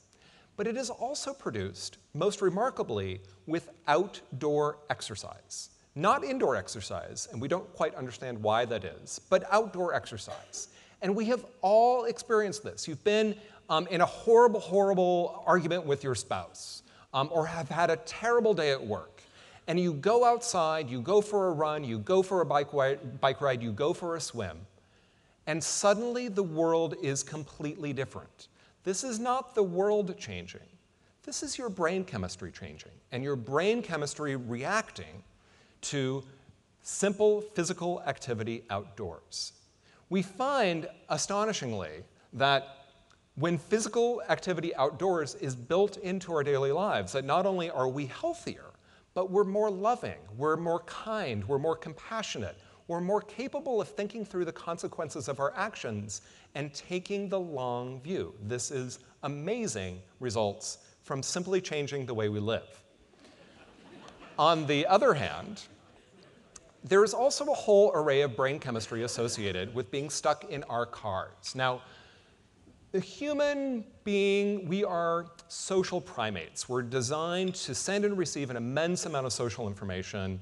But it is also produced, most remarkably, with outdoor exercise. Not indoor exercise, and we don't quite understand why that is, but outdoor exercise. And we have all experienced this. You've been in a horrible, horrible argument with your spouse, or have had a terrible day at work, and you go outside, you go for a run, you go for a bike ride, you go for a swim, and suddenly the world is completely different. This is not the world changing. This is your brain chemistry changing, and your brain chemistry reacting to simple physical activity outdoors. We find, astonishingly, that when physical activity outdoors is built into our daily lives, that not only are we healthier, but we're more loving, we're more kind, we're more compassionate, we're more capable of thinking through the consequences of our actions and taking the long view. This is amazing results from simply changing the way we live. On the other hand, there is also a whole array of brain chemistry associated with being stuck in our cars. Now, the human being, we are social primates. We're designed to send and receive an immense amount of social information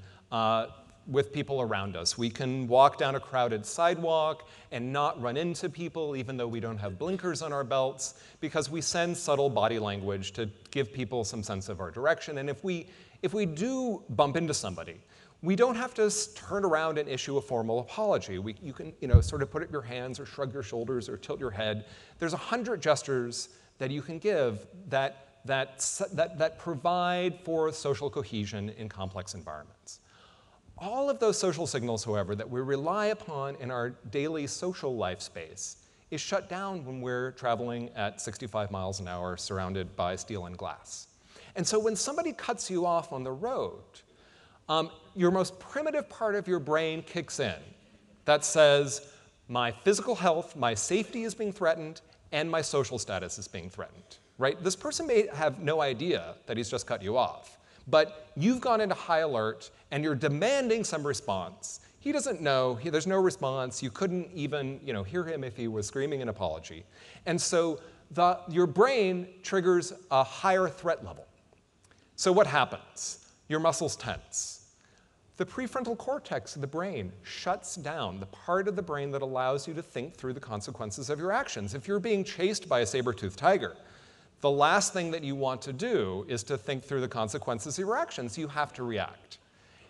with people around us. We can walk down a crowded sidewalk and not run into people even though we don't have blinkers on our belts because we send subtle body language to give people some sense of our direction. And if we do bump into somebody, we don't have to turn around and issue a formal apology. You can sort of put up your hands or shrug your shoulders or tilt your head. There's 100 gestures that you can give that provide for social cohesion in complex environments. All of those social signals, however, that we rely upon in our daily social life space is shut down when we're traveling at 65 miles an hour surrounded by steel and glass. And so when somebody cuts you off on the road, your most primitive part of your brain kicks in that says, my physical health, my safety is being threatened, and my social status is being threatened, right? This person may have no idea that he's just cut you off, but you've gone into high alert and you're demanding some response. He doesn't know, there's no response. You couldn't even hear him if he was screaming an apology. And so your brain triggers a higher threat level. So what happens? Your muscles tense. The prefrontal cortex of the brain shuts down, the part of the brain that allows you to think through the consequences of your actions. If you're being chased by a saber-toothed tiger, the last thing that you want to do is to think through the consequences of your actions. You have to react.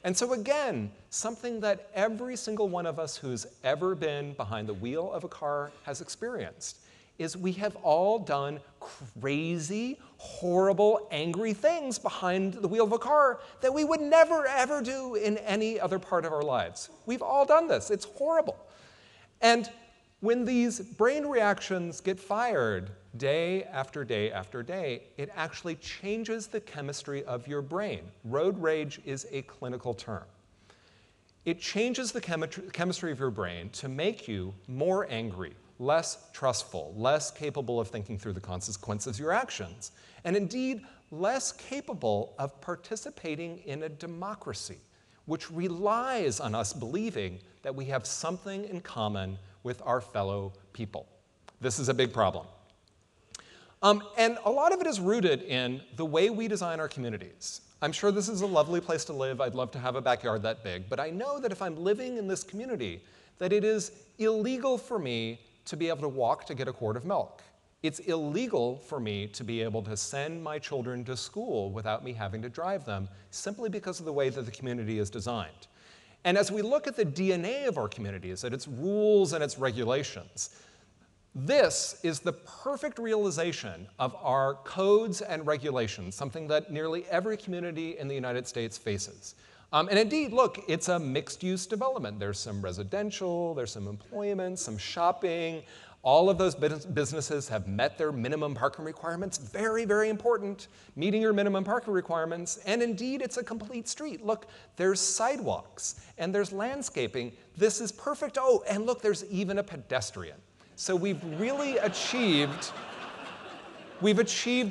And so again, something that every single one of us who's ever been behind the wheel of a car has experienced is we have all done crazy, horrible, angry things behind the wheel of a car that we would never, ever do in any other part of our lives. We've all done this. It's horrible. And when these brain reactions get fired day after day after day, it actually changes the chemistry of your brain. Road rage is a clinical term. It changes the chemistry of your brain to make you more angry, less trustful, less capable of thinking through the consequences of your actions, and indeed less capable of participating in a democracy, which relies on us believing that we have something in common with our fellow people. This is a big problem. And a lot of it is rooted in the way we design our communities. I'm sure this is a lovely place to live. I'd love to have a backyard that big. But I know that if I'm living in this community, that it is illegal for me to be able to walk to get a quart of milk. It's illegal for me to be able to send my children to school without me having to drive them, simply because of the way that the community is designed. And as we look at the DNA of our communities, at its rules and its regulations, this is the perfect realization of our codes and regulations, something that nearly every community in the United States faces. And indeed, look, it's a mixed-use development. There's some residential, there's some employment, some shopping. All of those businesses have met their minimum parking requirements. Very, very important, meeting your minimum parking requirements. And indeed, it's a complete street. Look, there's sidewalks, and there's landscaping. This is perfect. Oh, and look, there's even a pedestrian. So we've really achieved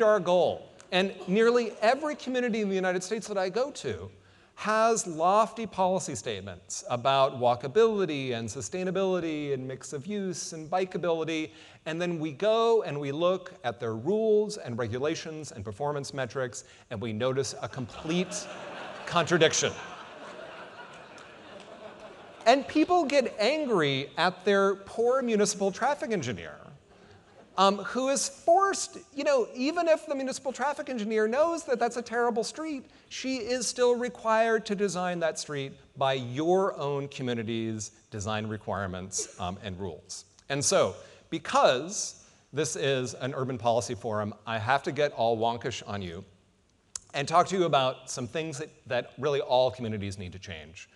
our goal. And nearly every community in the United States that I go to has lofty policy statements about walkability and sustainability and mix of use and bikeability. And then we go and we look at their rules and regulations and performance metrics, and we notice a complete contradiction. And people get angry at their poor municipal traffic engineer, who is forced, even if the municipal traffic engineer knows that that's a terrible street, she is still required to design that street by your own community's design requirements and rules. And so, because this is an urban policy forum, I have to get all wonkish on you and talk to you about some things that really all communities need to change.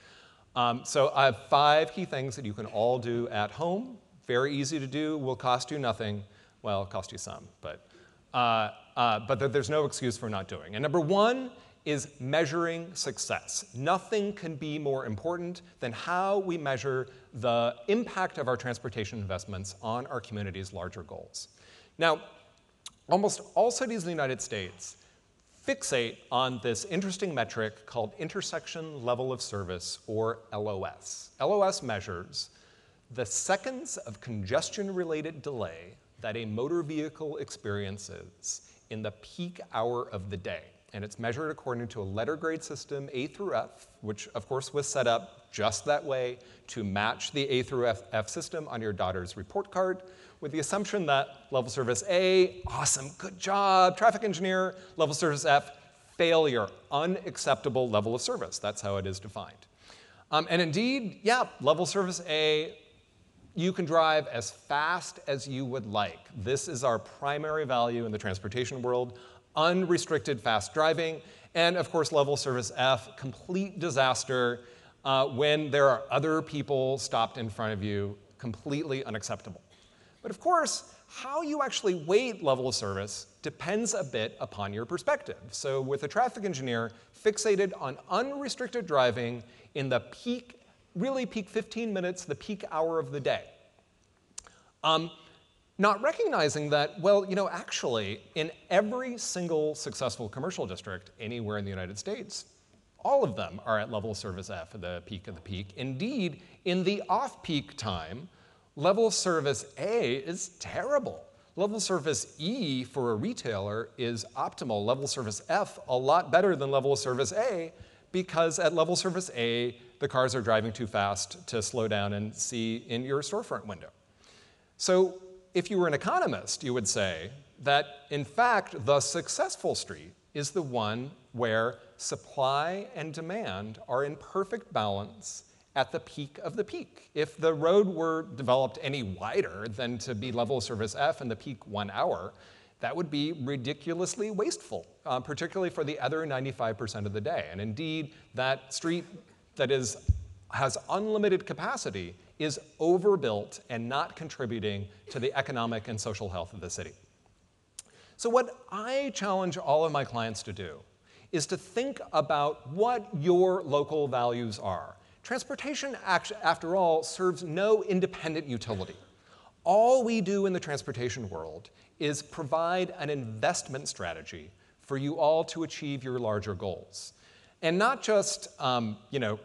So I have 5 key things that you can all do at home. Very easy to do, will cost you nothing. Well, it'll cost you some, but there's no excuse for not doing. And number 1 is measuring success. Nothing can be more important than how we measure the impact of our transportation investments on our community's larger goals. Now, almost all cities in the United States fixate on this interesting metric called intersection level of service, or LOS. LOS measures the seconds of congestion-related delay that a motor vehicle experiences in the peak hour of the day. And it's measured according to a letter grade system, A through F, which of course was set up just that way to match the A through F system on your daughter's report card, with the assumption that level service A, awesome, good job, traffic engineer, level service F, failure, unacceptable level of service. That's how it is defined. And indeed, yeah, level service A, you can drive as fast as you would like. This is our primary value in the transportation world, unrestricted fast driving. And of course, level service F, complete disaster when there are other people stopped in front of you, completely unacceptable. But of course, how you actually weight level of service depends a bit upon your perspective. So with a traffic engineer fixated on unrestricted driving in the peak, really peak 15 minutes, the peak hour of the day, not recognizing that, well, actually, in every single successful commercial district anywhere in the United States, all of them are at level of service F at the peak of the peak. Indeed, in the off-peak time, level of service A is terrible. Level of service E for a retailer is optimal. Level of service F a lot better than level of service A, because at level of service A, the cars are driving too fast to slow down and see in your storefront window. So if you were an economist, you would say that, in fact, the successful street is the one where supply and demand are in perfect balance at the peak of the peak. If the road were developed any wider than to be level of service F in the peak 1 hour, that would be ridiculously wasteful, particularly for the other 95% of the day. And indeed, that street that has unlimited capacity is overbuilt and not contributing to the economic and social health of the city. So what I challenge all of my clients to do is to think about what your local values are. Transportation, after all, serves no independent utility. All we do in the transportation world is provide an investment strategy for you all to achieve your larger goals. And not just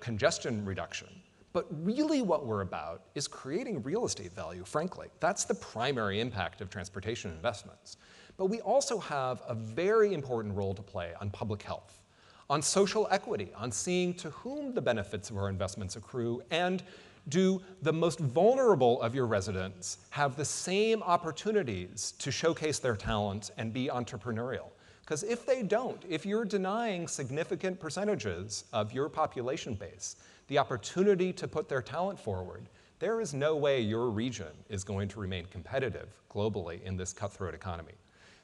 congestion reduction, but really what we're about is creating real estate value, frankly. That's the primary impact of transportation investments. But we also have a very important role to play on public health, on social equity, on seeing to whom the benefits of our investments accrue, and do the most vulnerable of your residents have the same opportunities to showcase their talent and be entrepreneurial? Because if they don't, if you're denying significant percentages of your population base the opportunity to put their talent forward, there is no way your region is going to remain competitive globally in this cutthroat economy.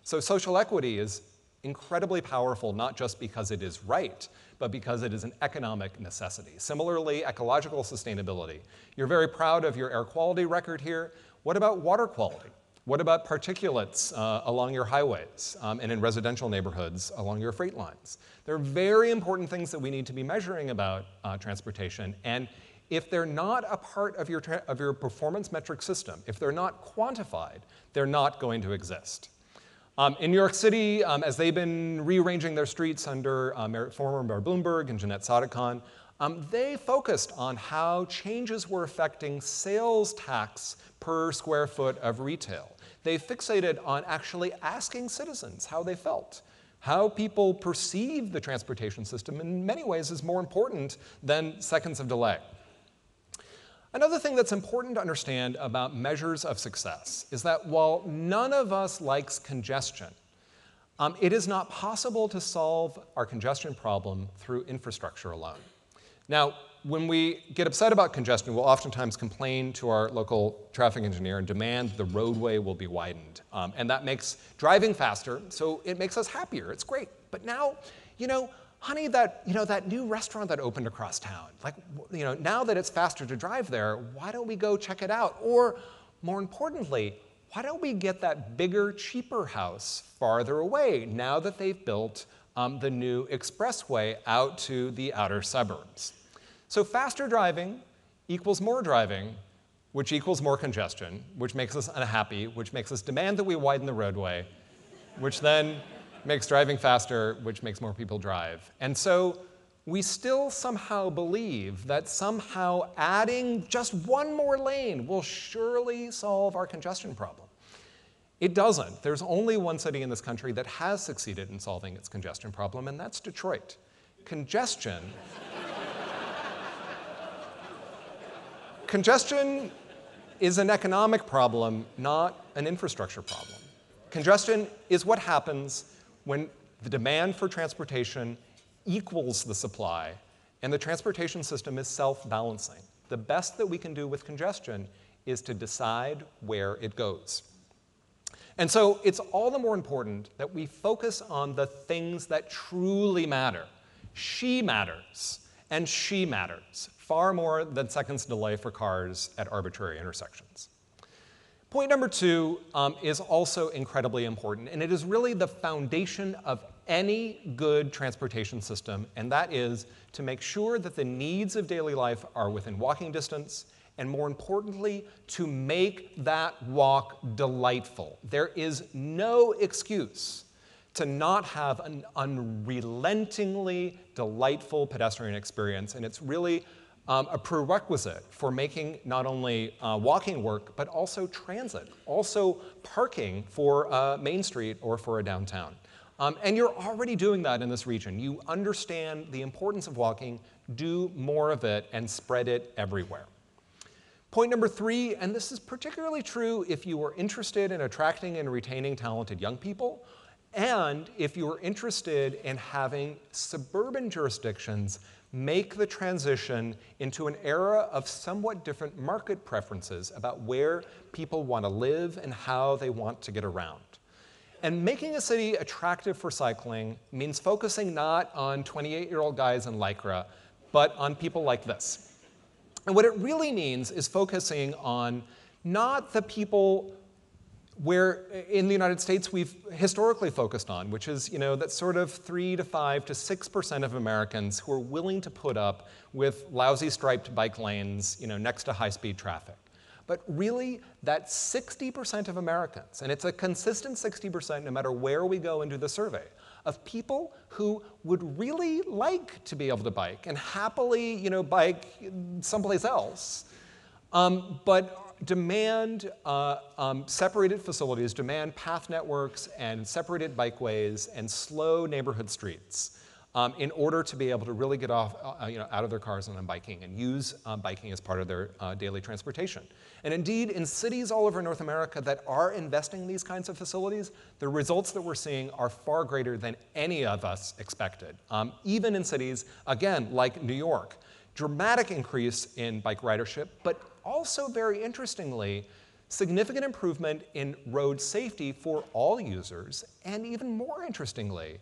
So social equity is incredibly powerful, not just because it is right, but because it is an economic necessity. Similarly, ecological sustainability. You're very proud of your air quality record here. What about water quality? What about particulates along your highways and in residential neighborhoods along your freight lines? There are very important things that we need to be measuring about transportation, and if they're not a part of your performance metric system, if they're not quantified, they're not going to exist. In New York City, as they've been rearranging their streets under former Mayor Bloomberg and Jeanette Sadeghan, they focused on how changes were affecting sales tax per square foot of retail. They fixated on actually asking citizens how they felt. How people perceive the transportation system in many ways is more important than seconds of delay. Another thing that's important to understand about measures of success is that while none of us likes congestion, it is not possible to solve our congestion problem through infrastructure alone. Now, when we get upset about congestion, we'll oftentimes complain to our local traffic engineer and demand the roadway will be widened. And that makes driving faster, so it makes us happier. It's great. But now, honey, that new restaurant that opened across town, now that it's faster to drive there, why don't we go check it out? Or more importantly, why don't we get that bigger, cheaper house farther away now that they've built the new expressway out to the outer suburbs? So faster driving equals more driving, which equals more congestion, which makes us unhappy, which makes us demand that we widen the roadway, which then makes driving faster, which makes more people drive. And so we still somehow believe that somehow adding just one more lane will surely solve our congestion problem. It doesn't. There's only one city in this country that has succeeded in solving its congestion problem, and that's Detroit. Congestion is an economic problem, not an infrastructure problem. Congestion is what happens when the demand for transportation equals the supply, and the transportation system is self-balancing. The best that we can do with congestion is to decide where it goes. And so it's all the more important that we focus on the things that truly matter. She matters, and she matters, far more than seconds delay for cars at arbitrary intersections. Point number 2 is also incredibly important, and it is really the foundation of any good transportation system, and that is to make sure that the needs of daily life are within walking distance, and more importantly, to make that walk delightful. There is no excuse to not have an unrelentingly delightful pedestrian experience, and it's really a prerequisite for making not only walking work, but also transit, also parking for Main Street or for a downtown. And you're already doing that in this region. You understand the importance of walking, do more of it, and spread it everywhere. Point number 3, and this is particularly true if you are interested in attracting and retaining talented young people, and if you are interested in having suburban jurisdictions make the transition into an era of somewhat different market preferences about where people want to live and how they want to get around. And making a city attractive for cycling means focusing not on 28-year-old guys in Lycra, but on people like this. And what it really means is focusing on not the people where in the United States we've historically focused on, which is, that sort of 3 to 5 to 6% of Americans who are willing to put up with lousy striped bike lanes, next to high-speed traffic. But really, that 60% of Americans, and it's a consistent 60% no matter where we go and do the survey, of people who would really like to be able to bike and happily, bike someplace else, but demand separated facilities, demand path networks and separated bikeways and slow neighborhood streets in order to be able to really get off, out of their cars and on biking and use biking as part of their daily transportation. And indeed, in cities all over North America that are investing in these kinds of facilities, the results that we're seeing are far greater than any of us expected. Even in cities, again, like New York, dramatic increase in bike ridership, but also very interestingly, significant improvement in road safety for all users, and even more interestingly,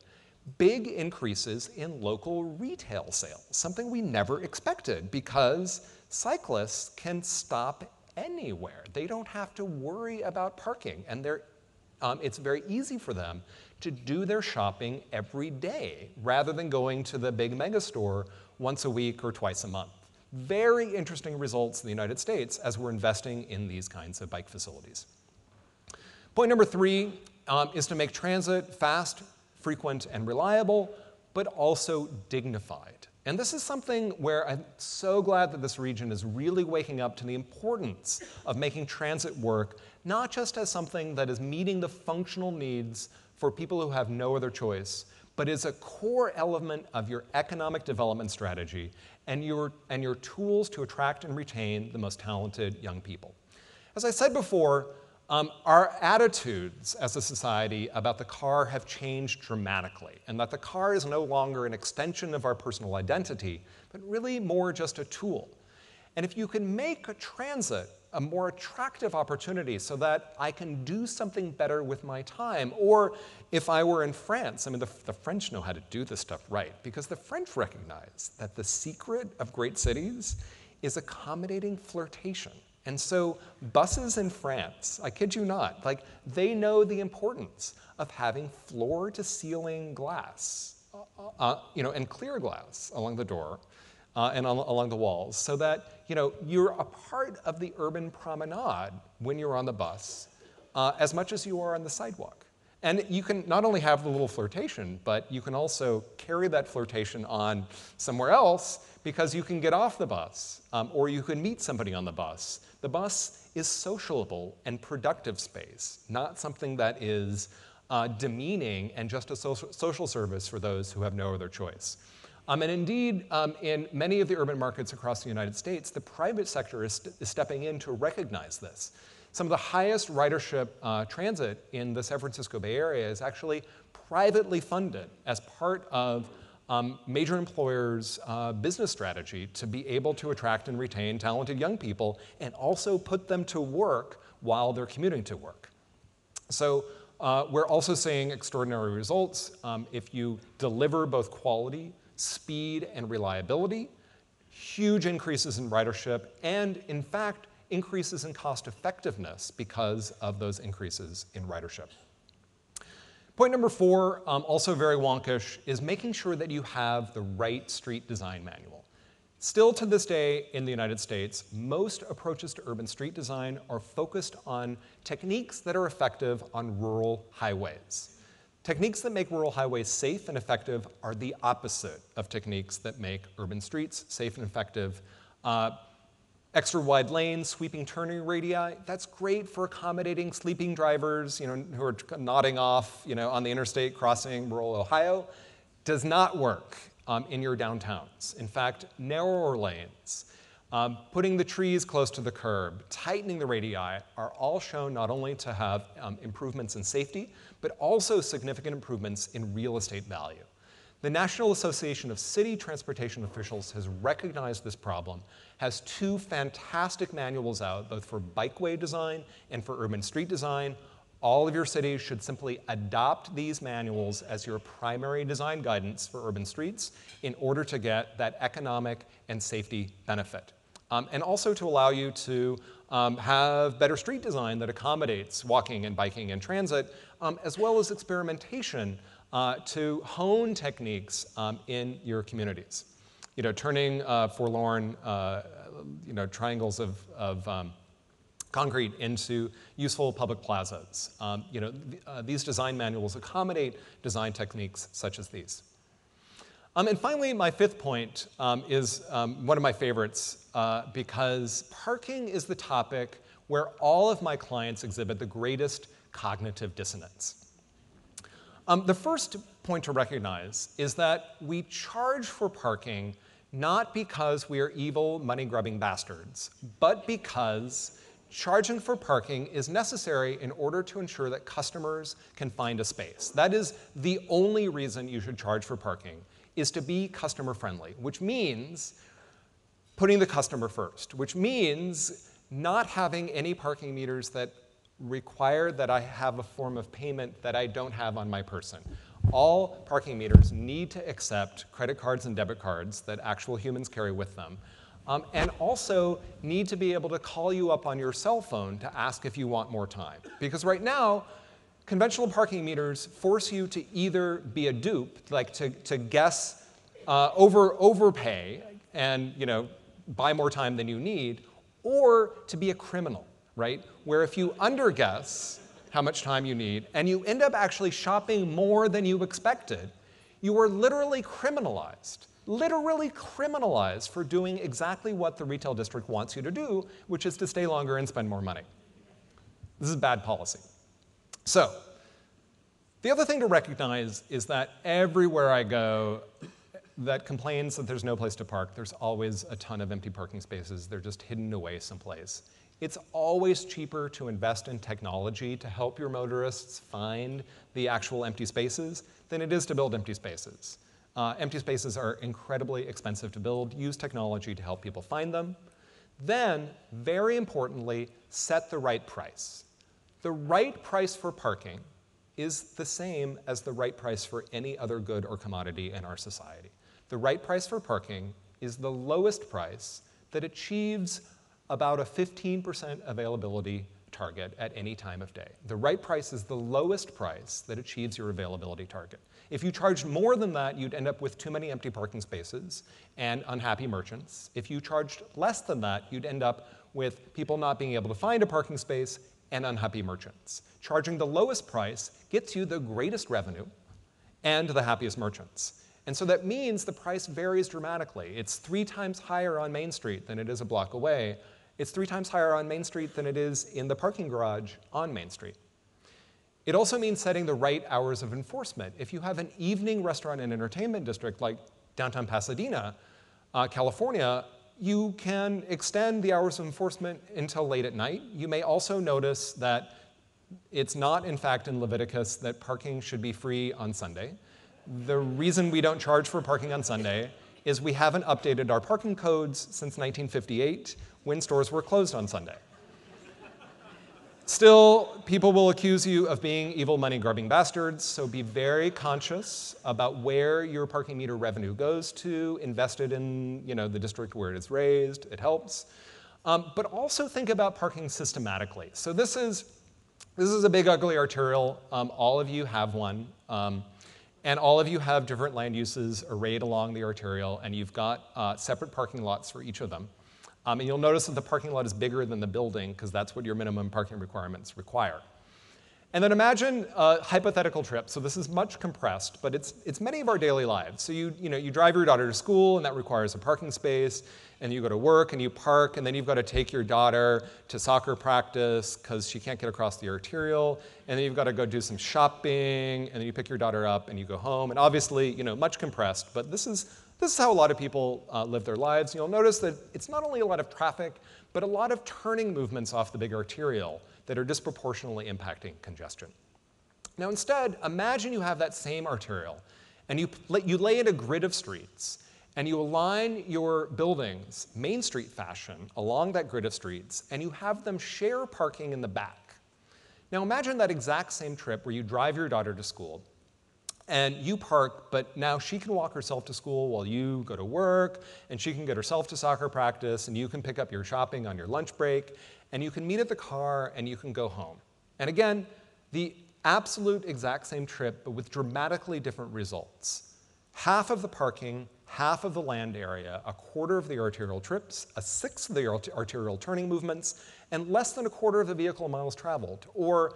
big increases in local retail sales, something we never expected because cyclists can stop anywhere. They don't have to worry about parking, and it's very easy for them to do their shopping every day rather than going to the big mega store once a week or twice a month. Very interesting results in the United States as we're investing in these kinds of bike facilities. Point number 3 is to make transit fast, frequent, and reliable, but also dignified. And this is something where I'm so glad that this region is really waking up to the importance of making transit work, not just as something that is meeting the functional needs for people who have no other choice, but is a core element of your economic development strategy and your tools to attract and retain the most talented young people. As I said before, our attitudes as a society about the car have changed dramatically, and that the car is no longer an extension of our personal identity, but really more just a tool. And if you can make transit a more attractive opportunity so that I can do something better with my time, or if I were in France, the French know how to do this stuff right, because the French recognize that the secret of great cities is accommodating flirtation. And so buses in France, I kid you not, they know the importance of having floor-to-ceiling glass, and clear glass along the door and along the walls, so that you're a part of the urban promenade when you're on the bus, as much as you are on the sidewalk. And you can not only have the little flirtation, but you can also carry that flirtation on somewhere else because you can get off the bus, or you can meet somebody on the bus. The bus is sociable and productive space, not something that is demeaning and just a social service for those who have no other choice. And indeed, in many of the urban markets across the United States, the private sector is stepping in to recognize this. Some of the highest ridership transit in the San Francisco Bay Area is actually privately funded as part of major employers' business strategy to be able to attract and retain talented young people and also put them to work while they're commuting to work. So we're also seeing extraordinary results if you deliver both quality, speed, and reliability, huge increases in ridership, and in fact, increases in cost effectiveness because of those increases in ridership. Point number 4, also very wonkish, is making sure that you have the right street design manual. Still to this day in the United States, most approaches to urban street design are focused on techniques that are effective on rural highways. Techniques that make rural highways safe and effective are the opposite of techniques that make urban streets safe and effective. Extra wide lanes, sweeping turning radii, that's great for accommodating sleeping drivers, who are nodding off, on the interstate crossing rural Ohio. Does not work in your downtowns. In fact, narrower lanes, putting the trees close to the curb, tightening the radii are all shown not only to have improvements in safety, but also significant improvements in real estate value. The National Association of City Transportation Officials has recognized this problem, has 2 fantastic manuals out, both for bikeway design and for urban street design. All of your cities should simply adopt these manuals as your primary design guidance for urban streets in order to get that economic and safety benefit. And also to allow you to have better street design that accommodates walking and biking and transit, as well as experimentation to hone techniques in your communities. Turning forlorn, triangles of concrete into useful public plazas. These design manuals accommodate design techniques such as these. And finally, my 5th point is one of my favorites because parking is the topic where all of my clients exhibit the greatest cognitive dissonance. The first point to recognize is that we charge for parking not because we are evil, money-grubbing bastards, but because charging for parking is necessary in order to ensure that customers can find a space. That is the only reason you should charge for parking, is to be customer-friendly, which means putting the customer first, which means not having any parking meters that require that I have a form of payment that I don't have on my person. All parking meters need to accept credit cards and debit cards that actual humans carry with them, and also need to be able to call you up on your cell phone to ask if you want more time. Because right now, conventional parking meters force you to either be a dupe, like to guess, overpay and buy more time than you need, or to be a criminal, right? Where if you underguess how much time you need and you end up actually shopping more than you expected, you are literally criminalized for doing exactly what the retail district wants you to do, which is to stay longer and spend more money. This is bad policy. So, the other thing to recognize is that everywhere I go that complains that there's no place to park, there's always a ton of empty parking spaces. They're just hidden away someplace. It's always cheaper to invest in technology to help your motorists find the actual empty spaces than it is to build empty spaces. Empty spaces are incredibly expensive to build. Use technology to help people find them. Then, very importantly, set the right price. The right price for parking is the same as the right price for any other good or commodity in our society. The right price for parking is the lowest price that achieves about a 15% availability target at any time of day. The right price is the lowest price that achieves your availability target. If you charged more than that, you'd end up with too many empty parking spaces and unhappy merchants. If you charged less than that, you'd end up with people not being able to find a parking space and unhappy merchants. Charging the lowest price gets you the greatest revenue and the happiest merchants. And so that means the price varies dramatically. It's 3 times higher on Main Street than it is a block away. It's 3 times higher on Main Street than it is in the parking garage on Main Street. It also means setting the right hours of enforcement. If you have an evening restaurant and entertainment district like downtown Pasadena, California, you can extend the hours of enforcement until late at night. You may also notice that it's not, in fact, in Leviticus that parking should be free on Sunday. The reason we don't charge for parking on Sunday is we haven't updated our parking codes since 1958, when stores were closed on Sunday. Still, people will accuse you of being evil, money-grubbing bastards, so be very conscious about where your parking meter revenue goes to. Invest it in the district where it is raised. It helps. but also think about parking systematically. So this is a big, ugly arterial. All of you have one. And all of you have different land uses arrayed along the arterial, and you've got separate parking lots for each of them. And you'll notice that the parking lot is bigger than the building, because that's what your minimum parking requirements require. And then imagine a hypothetical trip. So this is much compressed, but it's many of our daily lives. So you drive your daughter to school, and that requires a parking space, and you go to work, and you park, and then you've got to take your daughter to soccer practice because she can't get across the arterial, and then you've got to go do some shopping, and then you pick your daughter up, and you go home. And obviously, much compressed, but this is how a lot of people live their lives. You'll notice that it's not only a lot of traffic, but a lot of turning movements off the big arterial that are disproportionately impacting congestion. Now instead, imagine you have that same arterial, and you lay in a grid of streets, and you align your buildings Main Street fashion along that grid of streets, and you have them share parking in the back. Now imagine that exact same trip where you drive your daughter to school, and you park, but now she can walk herself to school while you go to work, and she can get herself to soccer practice, and you can pick up your shopping on your lunch break, and you can meet at the car, and you can go home. And again, the absolute exact same trip, but with dramatically different results. Half of the parking, half of the land area, a quarter of the arterial trips, a sixth of the arterial turning movements, and less than a quarter of the vehicle miles traveled, or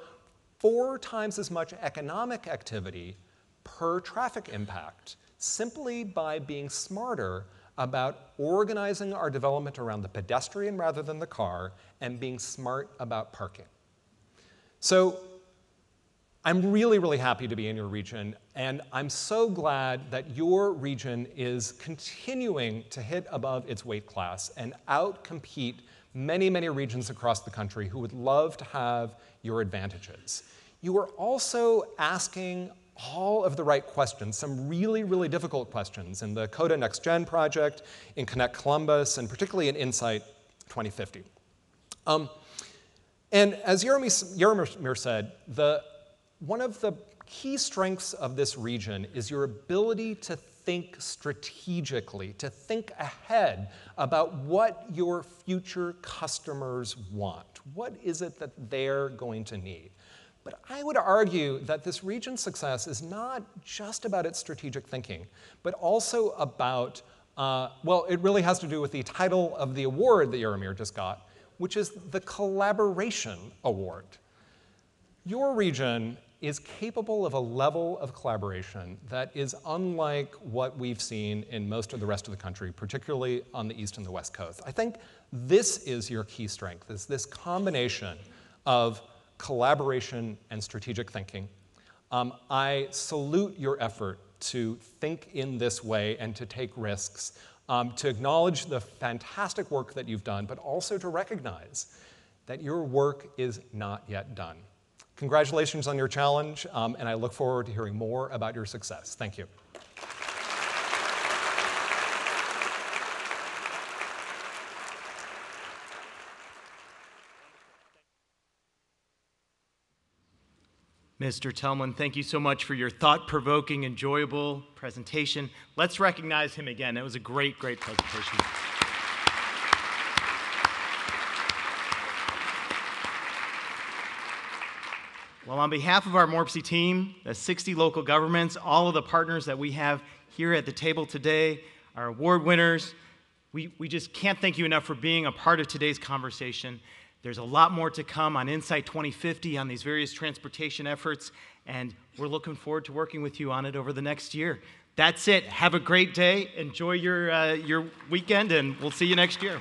4 times as much economic activity per traffic impact, simply by being smarter about organizing our development around the pedestrian rather than the car, and being smart about parking. So I'm really, really happy to be in your region, and I'm so glad that your region is continuing to hit above its weight class and outcompete many, many regions across the country who would love to have your advantages. You are also asking all of the right questions, some really, really difficult questions in the COTA NextGen project, in Connect Columbus, and particularly in Insight 2050. And as Yaromir said, one of the key strengths of this region is your ability to think strategically, to think ahead about what your future customers want. What is it that they're going to need? But I would argue that this region's success is not just about its strategic thinking, but also about, well, it really has to do with the title of the award that Yaromir just got, which is the Collaboration Award. Your region is capable of a level of collaboration that is unlike what we've seen in most of the rest of the country, particularly on the East and the West Coast. I think this is your key strength, is this combination of collaboration and strategic thinking. I salute your effort to think in this way and to take risks, to acknowledge the fantastic work that you've done, but also to recognize that your work is not yet done. Congratulations on your challenge, and I look forward to hearing more about your success. Thank you. Mr. Tumlin, thank you so much for your thought-provoking, enjoyable presentation. Let's recognize him again. It was a great, great presentation. Well, on behalf of our MORPC team, the 60 local governments, all of the partners that we have here at the table today, our award winners, we just can't thank you enough for being a part of today's conversation. There's a lot more to come on Insight 2050, on these various transportation efforts, and we're looking forward to working with you on it over the next year. That's it. Have a great day. Enjoy your weekend, and we'll see you next year.